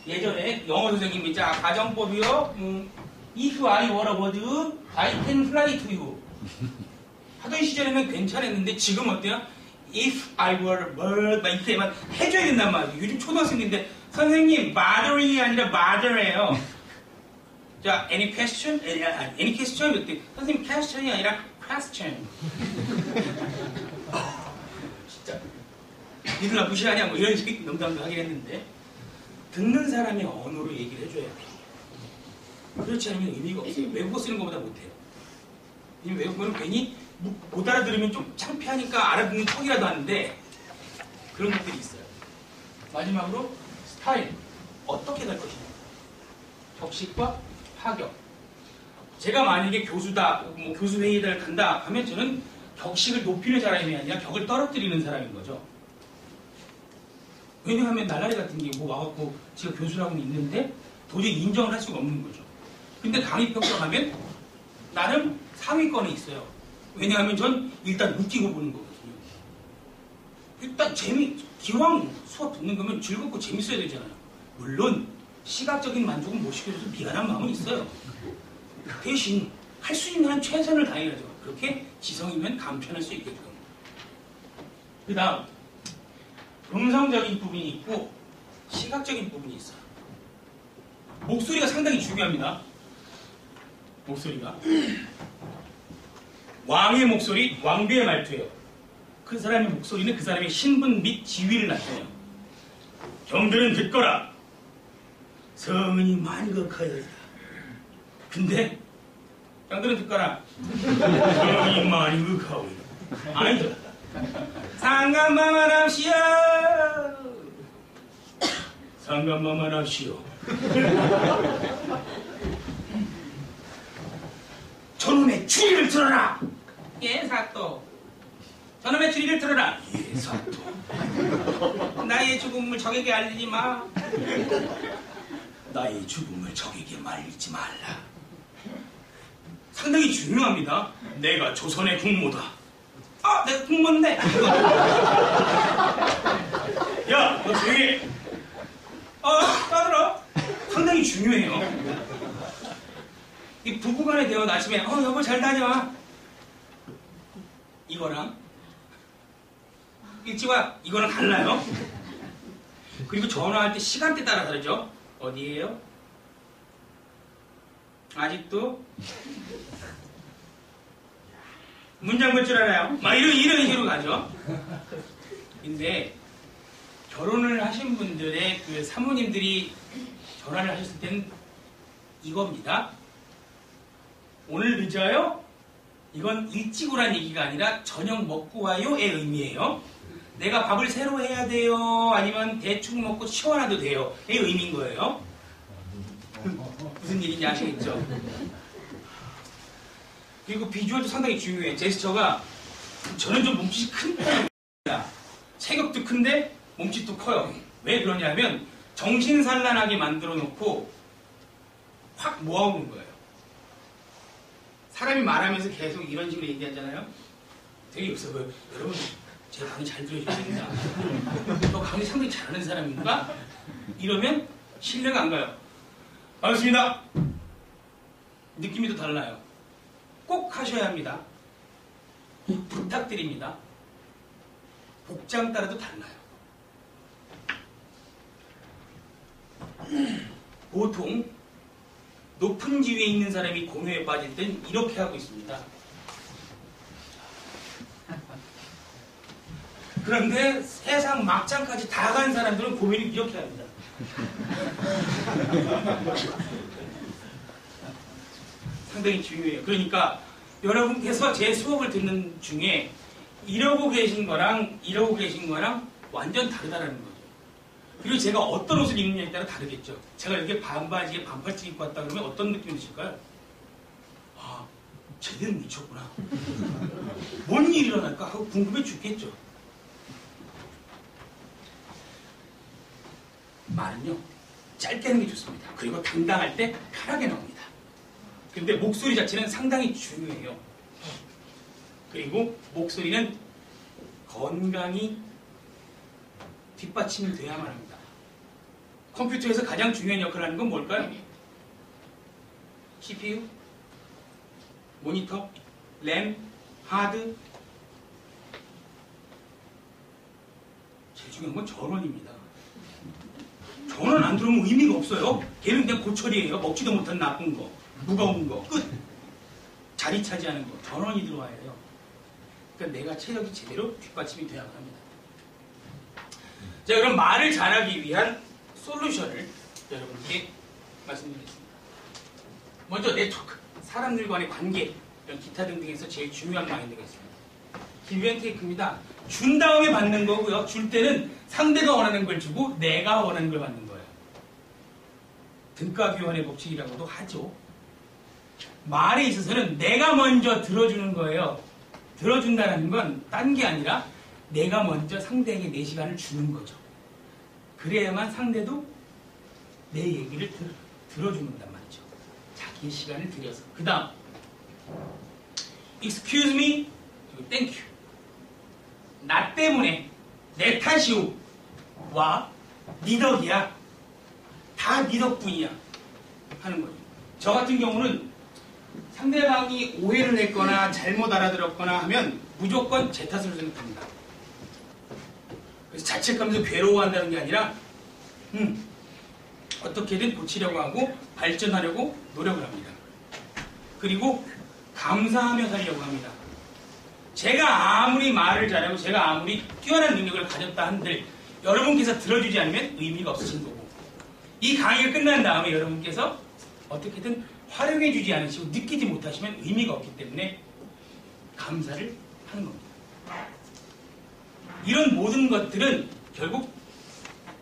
예전에 영어 선생님이 자 가정법이요. If I were a bird, I can fly to you. 하던 시절에는 괜찮았는데 지금 어때요? If I were a bird, 막 이렇게만 해줘야 된단 말이에요. 요즘 초등학생인데 선생님, bothering이 아니라 bother예요. 자, any question? any question? 그때 선생님, question이 아니라 question. 진짜 니들 나 무시하냐? 뭐 이런 식의 농담도 하긴 했는데 듣는 사람이 언어로 얘기를 해줘야 돼요. 그렇지 않으면 의미가 없어요. 외국어 쓰는 것보다 못해요. 외국어는 괜히 못 알아들으면 좀 창피하니까 알아듣는 척이라도 하는데 그런 것들이 있어요. 마지막으로 스타일. 어떻게 될 것이냐. 격식과 파격. 제가 만약에 교수다, 뭐 교수회의를 간다 하면 저는 격식을 높이는 사람이 아니라 격을 떨어뜨리는 사람인 거죠. 왜냐하면 날라리 같은 게 뭐 와갖고 제가 교수라고는 있는데 도저히 인정을 할 수가 없는 거죠. 근데 강의평가하면 나름 상위권에 있어요. 왜냐하면 전 일단 웃기고 보는 거거든요. 일단 기왕 수업 듣는 거면 즐겁고 재밌어야 되잖아요. 물론 시각적인 만족은 못 시켜줘서 미안한 마음은 있어요. 대신 할 수 있는 한 최선을 다해야죠. 그렇게 지성이면 감편할 수 있게끔. 그 다음 음성적인 부분이 있고 시각적인 부분이 있어요. 목소리가 상당히 중요합니다. 목소리가 왕의 목소리, 왕비의 말투예요. 그 사람의 목소리는 그 사람의 신분 및 지위를 나타내요. 경들은 듣거라. 성은이 만극하여이다. 근데 경들은 듣거라. 성은이 만극하오이다. 아니죠. 상감마마랍시오. 상감마마랍시오. 저놈의 추리를 들어라. 예, 사또. 저놈의 추리를 들어라. 예, 사또. 나의 죽음을 적에게 알리지 마. 나의 죽음을 적에게 말리지 말라. 상당히 중요합니다. 내가 조선의 국모다. 아, 내가 국모인데. 야, 너 조용히 해. 따들어. 상당히 중요해요. 이 부부간의 대화 아침에 여보 잘 다녀. 이거랑 일찍 와. 이거랑 달라요. 그리고 전화할 때 시간대 따라 다르죠. 어디에요? 아직도? 문장 볼 줄 알아요? 막 이런 식으로 가죠. 근데 결혼을 하신 분들의 그 사모님들이 전화를 하셨을 때는 이겁니다. 오늘 늦어요? 이건 일찍 오란 얘기가 아니라 저녁 먹고 와요의 의미예요. 내가 밥을 새로 해야 돼요? 아니면 대충 먹고 시원하도 돼요? 의 의미인 거예요. 무슨 일인지 아시겠죠? 그리고 비주얼도 상당히 중요해요. 제스처가 저는 좀 몸짓이 큰 편입니다. 체격도 큰데 몸짓도 커요. 왜 그러냐면 정신산란하게 만들어 놓고 확 모아오는 거예요. 사람이 말하면서 계속 이런 식으로 얘기하잖아요. 되게 없어 보여요. 여러분 제 강의 잘 들어주셔야 됩니다. 너 강의 상당히 잘하는 사람인가? 이러면 신뢰가 안 가요. 반갑습니다. 느낌이 또 달라요. 꼭 하셔야 합니다. 부탁드립니다. 복장 따라도 달라요. 보통 높은 지위에 있는 사람이 공허에 빠질 땐 이렇게 하고 있습니다. 그런데 세상 막장까지 다 간 사람들은 고민을 이렇게 합니다. 상당히 중요해요. 그러니까 여러분께서 제 수업을 듣는 중에 이러고 계신 거랑 이러고 계신 거랑 완전 다르다는 거죠. 그리고 제가 어떤 옷을 입느냐에 따라 다르겠죠. 제가 이렇게 반바지에 반팔티 입고 왔다 그러면 어떤 느낌이 드실까요? 아, 제대로 미쳤구나. 뭔 일이 일어날까 하고 궁금해 죽겠죠. 말은요, 짧게 하는 게 좋습니다. 그리고 당당할 때 편하게 나옵니다. 근데 목소리 자체는 상당히 중요해요. 그리고 목소리는 건강히 뒷받침이 돼야만 합니다. 컴퓨터에서 가장 중요한 역할을 하는 건 뭘까요? CPU, 모니터, 램, 하드. 제일 중요한 건 전원입니다. 전원 안 들어오면 의미가 없어요. 걔는 그냥 고철이에요. 먹지도 못한 나쁜 거, 무거운 거, 끝. 자리 차지하는 거, 전원이 들어와야 해요. 그러니까 내가 체력이 제대로 뒷받침이 돼야만 합니다. 자, 그럼 말을 잘하기 위한 솔루션을 여러분께 말씀드리겠습니다. 먼저 네트워크, 사람들 간의 관계, 이런 기타 등등에서 제일 중요한 마인드가 있습니다. 기브앤테이크입니다. 준 다음에 받는 거고요. 줄 때는 상대가 원하는 걸 주고 내가 원하는 걸 받는 거예요. 등가교환의 법칙이라고도 하죠. 말에 있어서는 내가 먼저 들어주는 거예요. 들어준다는 건 딴 게 아니라 내가 먼저 상대에게 내 시간을 주는 거죠. 그래야만 상대도 내 얘기를 들어준단 말이죠. 자기의 시간을 들여서. 그 다음 excuse me, thank you. 나 때문에 내 탓이오 와 네 덕이야. 다 네 덕분이야 하는 거죠. 저 같은 경우는 상대방이 오해를 했거나 잘못 알아들었거나 하면 무조건 제 탓으로 생각합니다. 그래서 자책하면서 괴로워한다는 게 아니라 어떻게든 고치려고 하고 발전하려고 노력을 합니다. 그리고 감사하며 살려고 합니다. 제가 아무리 말을 잘하고 제가 아무리 뛰어난 능력을 가졌다 한들 여러분께서 들어주지 않으면 의미가 없으신 거고, 이 강의가 끝난 다음에 여러분께서 어떻게든 활용해주지 않으시고 느끼지 못하시면 의미가 없기 때문에 감사를 하는 겁니다. 이런 모든 것들은 결국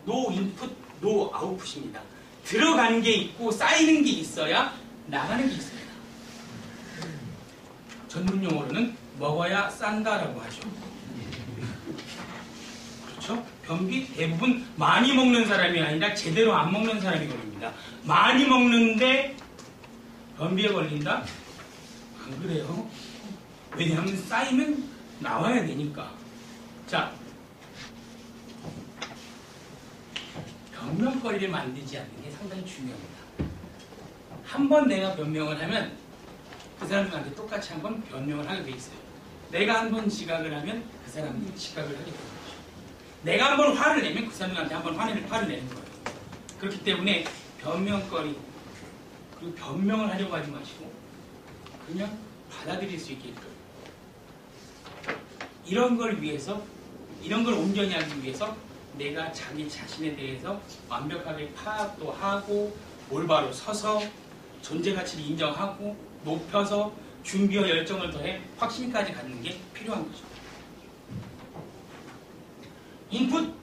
노 인풋, 노 아웃풋입니다. 들어가는 게 있고 쌓이는 게 있어야 나가는 게 있습니다. 전문 용어로는 먹어야 싼다라고 하죠. 그렇죠? 변비 대부분 많이 먹는 사람이 아니라 제대로 안 먹는 사람이 걸립니다. 많이 먹는데 변비에 걸린다? 안 그래요. 왜냐하면 쌓이면 나와야 되니까. 자, 변명거리를 만들지 않는 게 상당히 중요합니다. 한 번 내가 변명을 하면 그 사람들한테 똑같이 한 번 변명을 하게 돼 있어요. 내가 한 번 지각을 하면 그 사람들이 지각을 하게 되는 거죠. 내가 한 번 화를 내면 그 사람들한테 한 번 화를 내는 거예요. 그렇기 때문에 변명거리, 그리고 변명을 하려고 하지 마시고 그냥 받아들일 수 있게끔, 이런 걸 위해서, 이런 걸 온전히 하기 위해서 내가 자기 자신에 대해서 완벽하게 파악도 하고 올바로 서서 존재 가치를 인정하고 높여서 준비와 열정을 더해 확신까지 갖는 게 필요한 거죠. 인풋,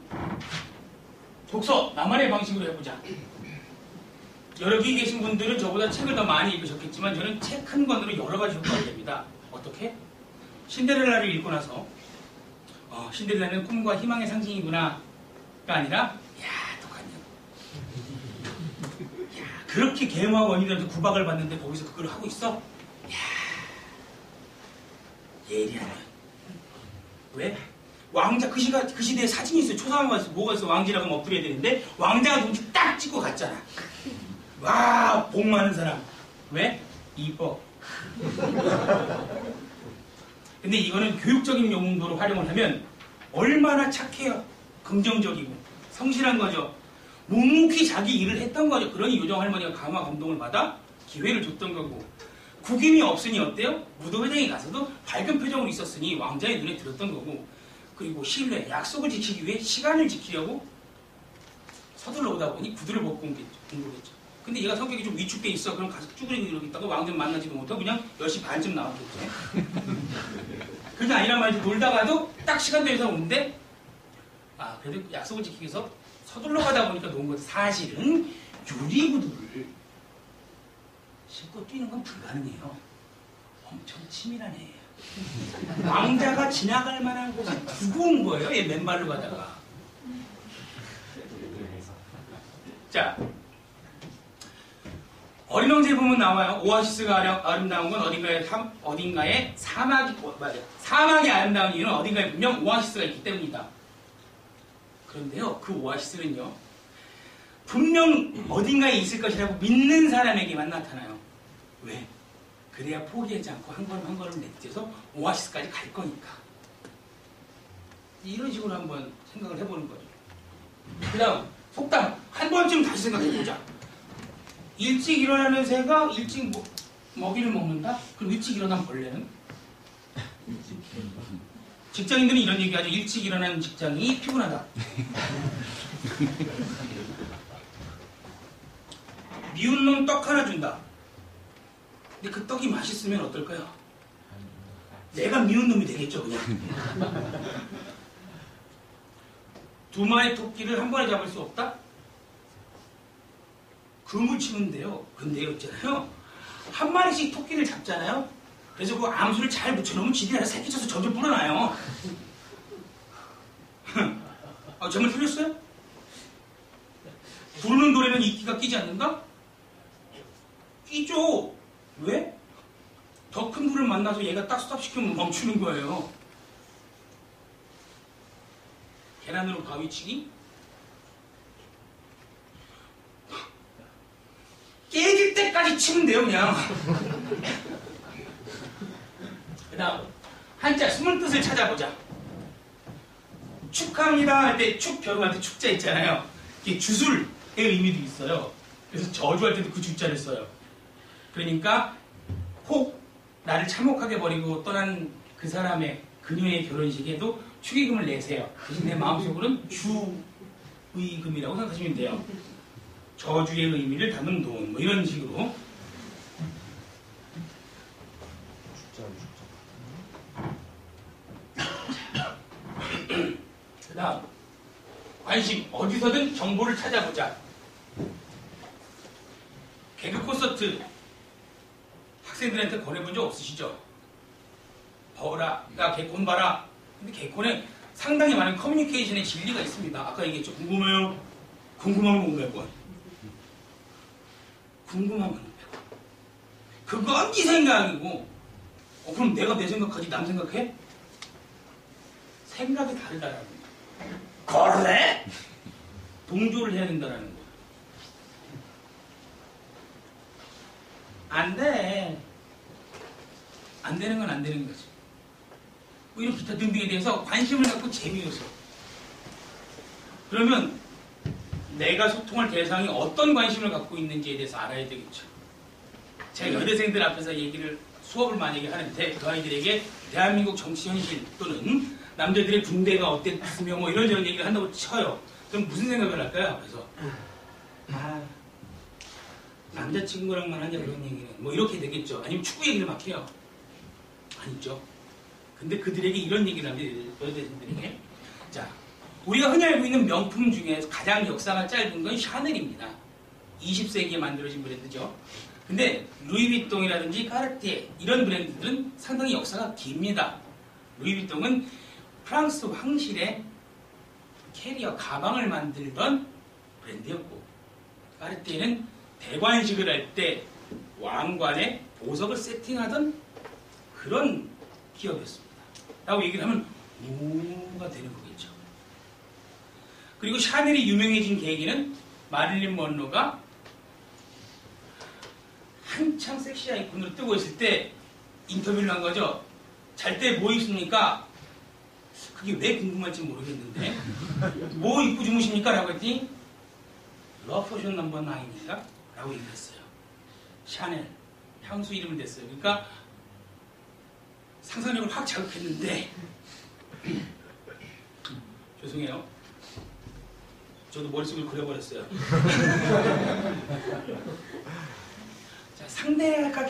독서, 나만의 방식으로 해보자. 여기 계신 분들은 저보다 책을 더 많이 읽으셨겠지만 저는 책 한 권으로 여러 가지 효과가 됩니다. 어떻게? 신데렐라를 읽고 나서 신데렐라는 꿈과 희망의 상징이구나가 아니라 야 똑같냐. 야 그렇게 계모와 원인들한테 구박을 받는데 거기서 그걸 하고 있어? 야 예리하네. 왜? 왕자 그 시대에 사진이 있어요. 초상화가 있어. 뭐가 있어. 왕지라고 하면 엎드려야 되는데 왕자가 눈치 딱 찍고 갔잖아. 와, 복 많은 사람. 왜? 이뻐. 근데 이거는 교육적인 용도로 활용을 하면 얼마나 착해요. 긍정적이고 성실한 거죠. 묵묵히 자기 일을 했던 거죠. 그러니 요정 할머니가 감화 감동을 받아 기회를 줬던 거고, 구김이 없으니 어때요? 무도회장에 가서도 밝은 표정으로 있었으니 왕자의 눈에 들었던 거고, 그리고 신뢰, 약속을 지키기 위해 시간을 지키려고 서둘러 오다 보니 구두를 벗고 온 거겠죠. 근데 얘가 성격이 좀 위축돼 있어. 그럼 가서 쭈그리고 이러고 있다가 왕자 만나지도 못하고 그냥 10시 반쯤 나왔겠죠. 그게 아니란 말이지. 놀다가도 딱 시간 되어서 오는데 그래도 약속을 지키기 위해서 서둘러 가다 보니까 놓은 거지. 사실은 유리구두를 신고 뛰는 건 불가능해요. 엄청 치밀한 애예요. 왕자가 지나갈 만한 곳에 두고 온 거예요. 얘 맨발로 가다가. 자, 어린 왕자에 보면 나와요. 오아시스가 아름다운 건 어딘가에 사막이 아름다운 이유는 어딘가에 분명 오아시스가 있기 때문이다. 그런데요, 그 오아시스는요, 분명 어딘가에 있을 것이라고 믿는 사람에게만 나타나요. 왜? 그래야 포기하지 않고 한 걸음 한 걸음 내딛어서 오아시스까지 갈 거니까. 이런 식으로 한번 생각을 해보는 거죠. 그 다음, 속담. 한 번쯤 다시 생각해보자. 일찍 일어나는 새가 일찍 먹이를 먹는다? 그럼 일찍 일어난 벌레는? 직장인들은 이런 얘기하죠. 일찍 일어나는 직장이 피곤하다. 미운 놈 떡 하나 준다. 근데 그 떡이 맛있으면 어떨까요? 내가 미운 놈이 되겠죠, 그냥. 두 마리 토끼를 한 번에 잡을 수 없다? 금을 치는데요. 근데요, 있잖아요. 한 마리씩 토끼를 잡잖아요. 그래서 그 암수를 잘 붙여놓으면 지들이 알아서 새끼 쳐서 점점 불어나요. 정말 틀렸어요? 부르는 노래는 이끼가 끼지 않는다? 끼죠. 왜? 더 큰 불을 만나서 얘가 딱 스탑시키면 멈추는 거예요. 계란으로 바위치기? 깨질 때까지 치면 돼요, 그냥. 그 다음, 한자 숨은 뜻을 찾아보자. 축하합니다 할 때 축, 결혼할 때 축자 있잖아요. 이게 주술의 의미도 있어요. 그래서 저주할 때도 그 주자를 써요. 그러니까 혹 나를 참혹하게 버리고 떠난 그 사람의, 그녀의 결혼식에도 축의금을 내세요. 대신 내 마음속으로는 주의금이라고 생각하시면 돼요. 저주의 의미를 담은 돈, 뭐 이런 식으로. 그 다음, 관심, 어디서든 정보를 찾아보자. 개그 콘서트 학생들한테 권해본 적 없으시죠? 버라, 야 개콘 봐라. 근데 개콘에 상당히 많은 커뮤니케이션의 진리가 있습니다. 아까 얘기했죠. 궁금해요? 궁금하면 500원. 궁금하면 500원. 그건 네 생각이고, 그럼 내가 내 생각하지 남 생각해? 생각이 다르다라는 거야. 그래? 동조를 해야 된다라는 거야. 안 돼. 안 되는 건 안 되는 거지. 뭐 이런 기타 등등에 대해서 관심을 갖고 재미있어. 그러면 내가 소통할 대상이 어떤 관심을 갖고 있는지에 대해서 알아야 되겠죠. 제가 여대생들 앞에서 수업을 만약에 하는데 그 아이들에게 대한민국 정치 현실 또는 남자들의 군대가 어땠으며 뭐 이런저런 얘기를 한다고 쳐요. 그럼 무슨 생각을 할까요? 그래서 남자친구랑만 하냐 그런 얘기는 뭐 이렇게 되겠죠. 아니면 축구 얘기를 막 해요. 아니죠. 근데 그들에게 이런 얘기를 합니다. 여대생들에게. 자, 우리가 흔히 알고 있는 명품 중에 가장 역사가 짧은 건 샤넬입니다. 20세기에 만들어진 브랜드죠. 근데 루이비통이라든지 까르띠에 이런 브랜드들은 상당히 역사가 깁니다. 루이비통은 프랑스 황실의 캐리어 가방을 만들던 브랜드였고, 까르띠에는 대관식을 할 때 왕관에 보석을 세팅하던 그런 기업이었습니다. 라고 얘기를 하면 뭐가 되는 거겠죠. 그리고 샤넬이 유명해진 계기는 마릴린 먼로가 한창 섹시 아이콘으로 뜨고 있을 때 인터뷰를 한 거죠. 잘 때 뭐 입습니까? 그게 왜 궁금할지 모르겠는데 뭐 입고 주무십니까? 라고 했더니 러포션 넘버 9입니다. 라고 얘기했어요. 샤넬 향수 이름을 댔어요. 그러니까 상상력을 확 자극했는데 죄송해요. 저도 머릿속을 그려버렸어요. 자, 상대가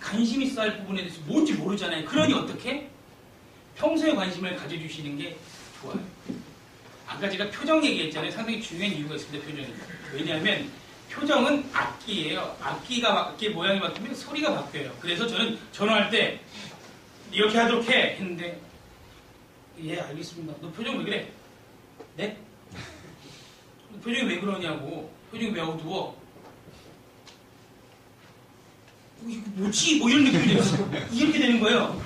관심 있어 할 부분에 대해서 뭔지 모르잖아요. 그러니 어떻게? 평소에 관심을 가져주시는 게 좋아요. 아까 제가 표정 얘기했잖아요. 상당히 중요한 이유가 있습니다. 표정이. 왜냐하면 표정은 악기예요. 악기 모양이 바뀌면 소리가 바뀌어요. 그래서 저는 전화할 때 이렇게 하도록 해 했는데 예 알겠습니다. 너 표정 왜 그래? 네? 표정이 왜 그러냐고. 표정이 왜 어두워? 이거 뭐지? 뭐 이런 느낌이 이렇게 되는 거예요.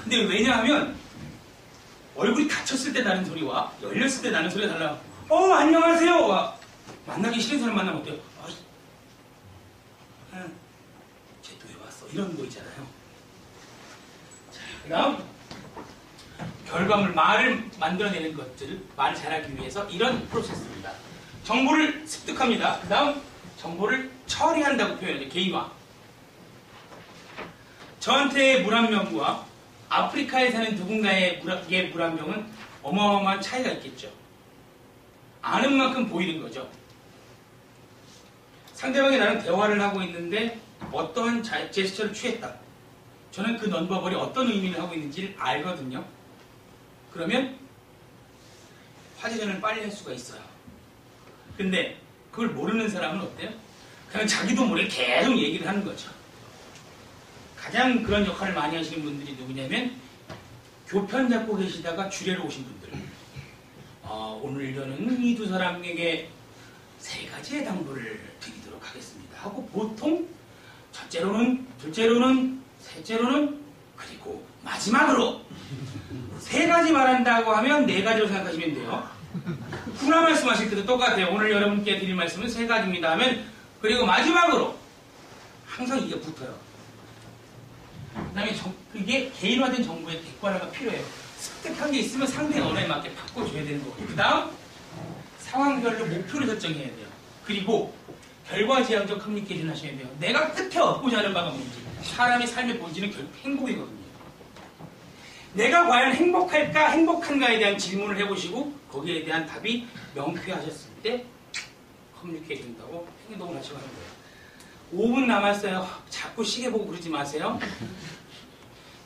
근데 왜냐하면 얼굴이 닫혔을 때 나는 소리와 열렸을 때 나는 소리가 달라요. 안녕하세요. 와, 만나기 싫은 사람 만나면 어때요? 쟤 또 왜 왔어? 이런 거 있잖아요. 자, 그 다음 결과물, 말을 만들어내는 것들, 말을 잘하기 위해서 이런 프로세스입니다. 정보를 습득합니다. 그 다음 정보를 처리한다고 표현해요. 개인화. 저한테의 물 한 병과 아프리카에 사는 누군가의 물 한 병은 어마어마한 차이가 있겠죠. 아는 만큼 보이는 거죠. 상대방이 나랑 대화를 하고 있는데 어떠한 제스처를 취했다. 저는 그 넌버벌이 어떤 의미를 하고 있는지를 알거든요. 그러면 화제전을 빨리 할 수가 있어요. 근데 그걸 모르는 사람은 어때요? 그냥 자기도 모르게 계속 얘기를 하는 거죠. 가장 그런 역할을 많이 하시는 분들이 누구냐면 교편 잡고 계시다가 주례로 오신 분들. 오늘 저는 이 두 사람에게 세 가지의 당부를 드리도록 하겠습니다 하고 보통 첫째로는, 둘째로는, 셋째로는, 그리고 마지막으로 세 가지 말한다고 하면 네 가지로 생각하시면 돼요. 훈화 말씀하실 때도 똑같아요. 오늘 여러분께 드릴 말씀은 세 가지입니다 하면, 그리고 마지막으로 항상 이게 붙어요. 그 다음에 그게 개인화된 정보의 객관화가 필요해요. 습득한 게 있으면 상대의 언어에 맞게 바꿔줘야 되는 거고, 그 다음 상황별로 목표를 설정해야 돼요. 그리고 결과지향적 커뮤니케이션 하셔야 돼요. 내가 끝에 얻고자 하는 바가 뭔지, 사람의 삶의 본질은 결국 행복이거든요. 내가 과연 행복할까, 행복한가에 대한 질문을 해보시고 거기에 대한 답이 명쾌하셨을 때 커뮤니케이션 한다고 행동을 하시고 하는 거예요. 5분 남았어요. 자꾸 시계 보고 그러지 마세요.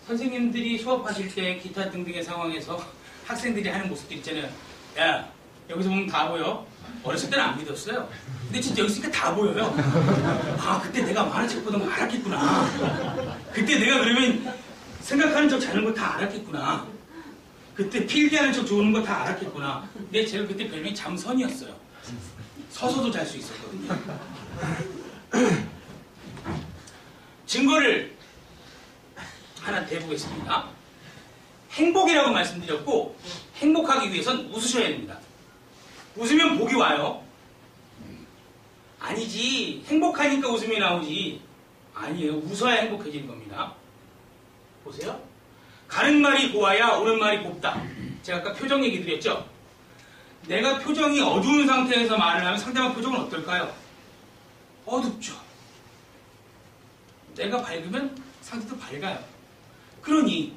선생님들이 수업하실 때 기타 등등의 상황에서 학생들이 하는 모습들 있잖아요. 야, 여기서 보면 다 보여. 어렸을 때는 안 믿었어요. 근데 진짜 여기 있으니까 다 보여요. 그때 내가 만화책 보던 거 알았겠구나. 그때 내가 그러면 생각하는 척 자는 거 다 알았겠구나. 그때 필기하는 척 좋은 거 다 알았겠구나. 근데 제가 그때 별명이 잠선이었어요. 서서도 잘 수 있었거든요. 증거를 하나 대보겠습니다. 행복이라고 말씀드렸고, 행복하기 위해선 웃으셔야 됩니다. 웃으면 복이 와요. 아니지, 행복하니까 웃음이 나오지. 아니에요. 웃어야 행복해지는 겁니다. 보세요. 가는 말이 고와야 오는 말이 곱다. 제가 아까 표정 얘기 드렸죠. 내가 표정이 어두운 상태에서 말을 하면 상대방 표정은 어떨까요? 어둡죠. 내가 밝으면 상대도 밝아요. 그러니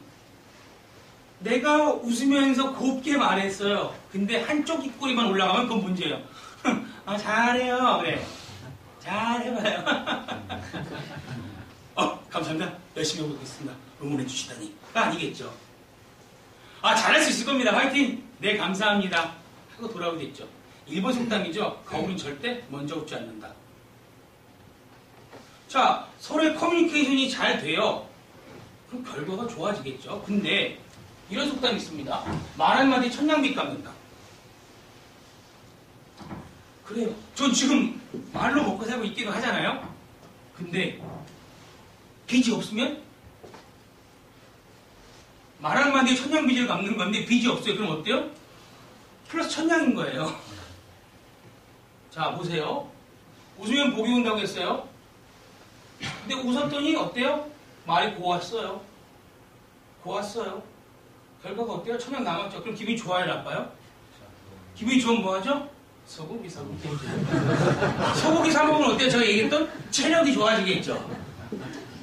내가 웃으면서 곱게 말했어요. 근데 한쪽 입꼬리만 올라가면 그건 문제예요. 잘해요. 그래. 잘해봐요. 감사합니다. 열심히 해보겠습니다. 응원해 주시다니가 아니겠죠. 아, 잘할 수 있을 겁니다. 화이팅! 네, 감사합니다. 하고 돌아오겠죠. 일본 속담이죠. 거울은 절대 먼저 웃지 않는다. 자, 서로의 커뮤니케이션이 잘 돼요. 그럼 결과가 좋아지겠죠. 근데 이런 속담이 있습니다. 말 한마디 천냥빚 갚는다. 그래요. 전 지금 말로 먹고 살고 있기도 하잖아요. 근데 빚이 없으면 말 한마디에 천냥빚을 갚는 건데 빚이 없어요. 그럼 어때요? 플러스 천냥인 거예요. 자, 보세요. 웃으면 복이 온다고 했어요. 근데 웃었더니 어때요? 말이 고왔어요. 고왔어요. 결과가 어때요? 천냥 남았죠. 그럼 기분이 좋아요, 나빠요? 기분이 좋으면 뭐하죠? 소고기 사 먹겠죠. 소고기 사 먹으면 어때요? 제가 얘기했던 체력이 좋아지겠죠.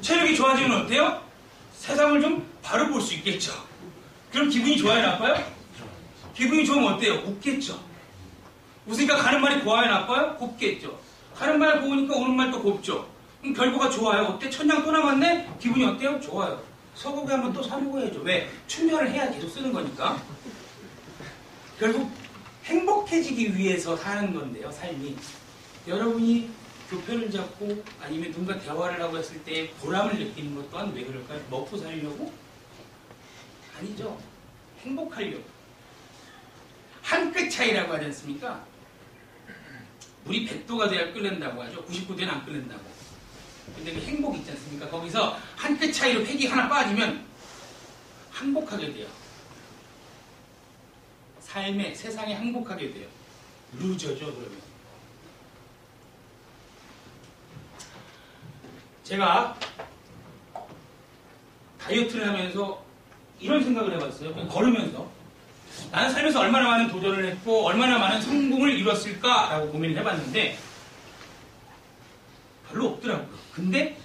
체력이 좋아지면 어때요? 세상을 좀 바로 볼 수 있겠죠. 그럼 기분이 좋아요, 나빠요? 기분이 좋으면 어때요? 웃겠죠. 웃으니까 가는 말이 고와요, 나빠요? 곱겠죠. 가는 말 고우니까 오는 말도 곱죠. 그럼 결과가 좋아요. 어때? 천냥 또 남았네? 기분이 어때요? 좋아요. 소고기 한번 또 사 먹어야죠. 왜? 충전을 해야 계속 쓰는 거니까. 결국 행복해지기 위해서 사는 건데요, 삶이. 여러분이 교편을 잡고 아니면 누군가 대화를 하고 했을 때 보람을 느끼는 것 또한 왜 그럴까요? 먹고 살려고? 아니죠. 행복하려고. 한 끗 차이라고 하지 않습니까? 물이 100도가 돼야 끓는다고 하죠. 99도는 안 끓는다고. 근데 그 행복 있지 않습니까? 거기서 한 끗 차이로 획이 하나 빠지면 행복하게 돼요. 삶에, 세상에 행복하게 돼요. 루저죠, 그러면. 제가 다이어트를 하면서 이런 생각을 해봤어요. 그냥 걸으면서. 나는 살면서 얼마나 많은 도전을 했고 얼마나 많은 성공을 이뤘을까라고 고민을 해봤는데 별로 없더라고요. 근데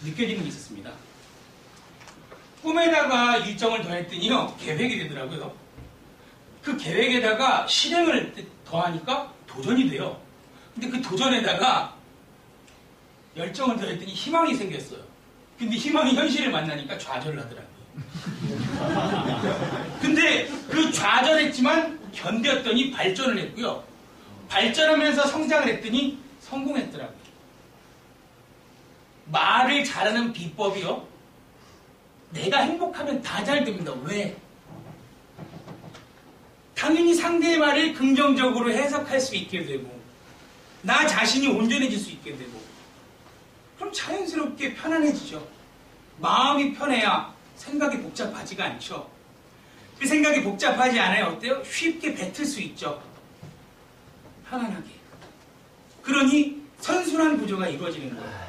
느껴지는 게 있었습니다. 꿈에다가 일정을 더했더니요, 계획이 되더라고요. 그 계획에다가 실행을 더하니까 도전이 돼요. 근데 그 도전에다가 열정을 더했더니 희망이 생겼어요. 근데 희망이 현실을 만나니까 좌절을 하더라고요. 근데 그 좌절했지만 견뎠더니 발전을 했고요. 발전하면서 성장을 했더니 성공했더라고요. 말을 잘하는 비법이요. 내가 행복하면 다 잘 됩니다. 왜? 당연히 상대의 말을 긍정적으로 해석할 수 있게 되고 나 자신이 온전해질 수 있게 되고 그럼 자연스럽게 편안해지죠. 마음이 편해야 생각이 복잡하지가 않죠. 그 생각이 복잡하지 않아요. 어때요? 쉽게 뱉을 수 있죠. 편안하게. 그러니 선순환 구조가 이루어지는 거예요.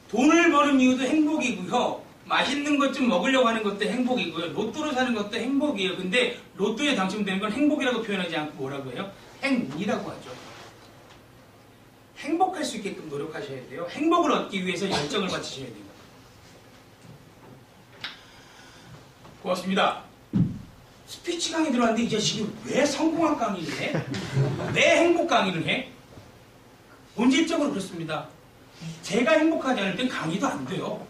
돈을 버는 이유도 행복이고요. 맛있는 것 좀 먹으려고 하는 것도 행복이고요. 로또로 사는 것도 행복이에요. 근데 로또에 당첨되는 건 행복이라고 표현하지 않고 뭐라고 해요? 행운이라고 하죠. 행복할 수 있게끔 노력하셔야 돼요. 행복을 얻기 위해서 열정을 바치셔야 돼요. 고맙습니다. 스피치 강의 들어왔는데 이 자식이 왜 성공학 강의를 해? 왜 행복 강의를 해? 본질적으로 그렇습니다. 제가 행복하지 않을 땐 강의도 안 돼요.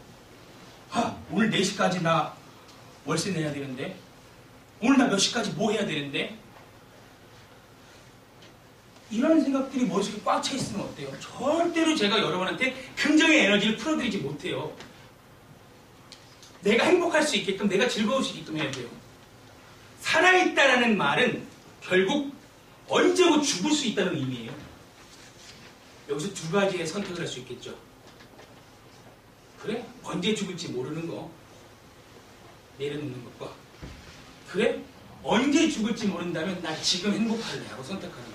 아, 오늘 4시까지 나 월세 내야 되는데 오늘 나 몇 시까지 뭐 해야 되는데 이런 생각들이 머릿속에 꽉 차 있으면 어때요? 절대로 제가 여러분한테 긍정의 에너지를 풀어드리지 못해요. 내가 행복할 수 있게끔 내가 즐거울 수 있게끔 해야 돼요. 살아있다라는 말은 결국 언제고 죽을 수 있다는 의미예요. 여기서 두 가지의 선택을 할 수 있겠죠. 그래? 언제 죽을지 모르는 거 내려놓는 것과 그래? 언제 죽을지 모른다면 나 지금 행복할래 하고 선택하는 것.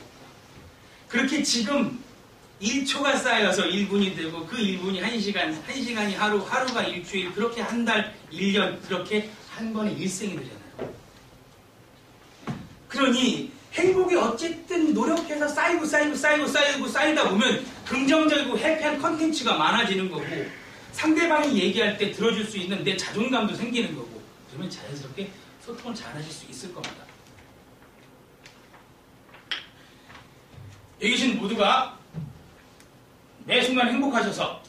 그렇게 지금 1초가 쌓여서 1분이 되고 그 1분이 1시간, 1시간이 하루, 하루가 일주일, 그렇게 한 달, 1년, 그렇게 한 번에 일생이 되잖아요. 그러니 행복이 어쨌든 노력해서 쌓이다 보면 긍정적이고 해피한 컨텐츠가 많아지는 거고 상대방이 얘기할 때 들어줄 수 있는 내 자존감도 생기는 거고 그러면 자연스럽게 소통을 잘 하실 수 있을 겁니다. 여기 계신 모두가 매 순간 행복하셔서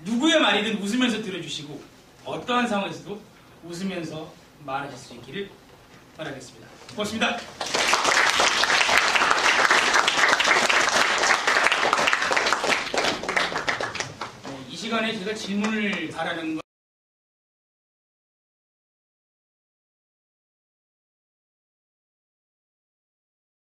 누구의 말이든 웃으면서 들어주시고 어떠한 상황에서도 웃으면서 말하실 수 있기를 바라겠습니다. 고맙습니다. 이 시간에 제가 질문을 바라는 건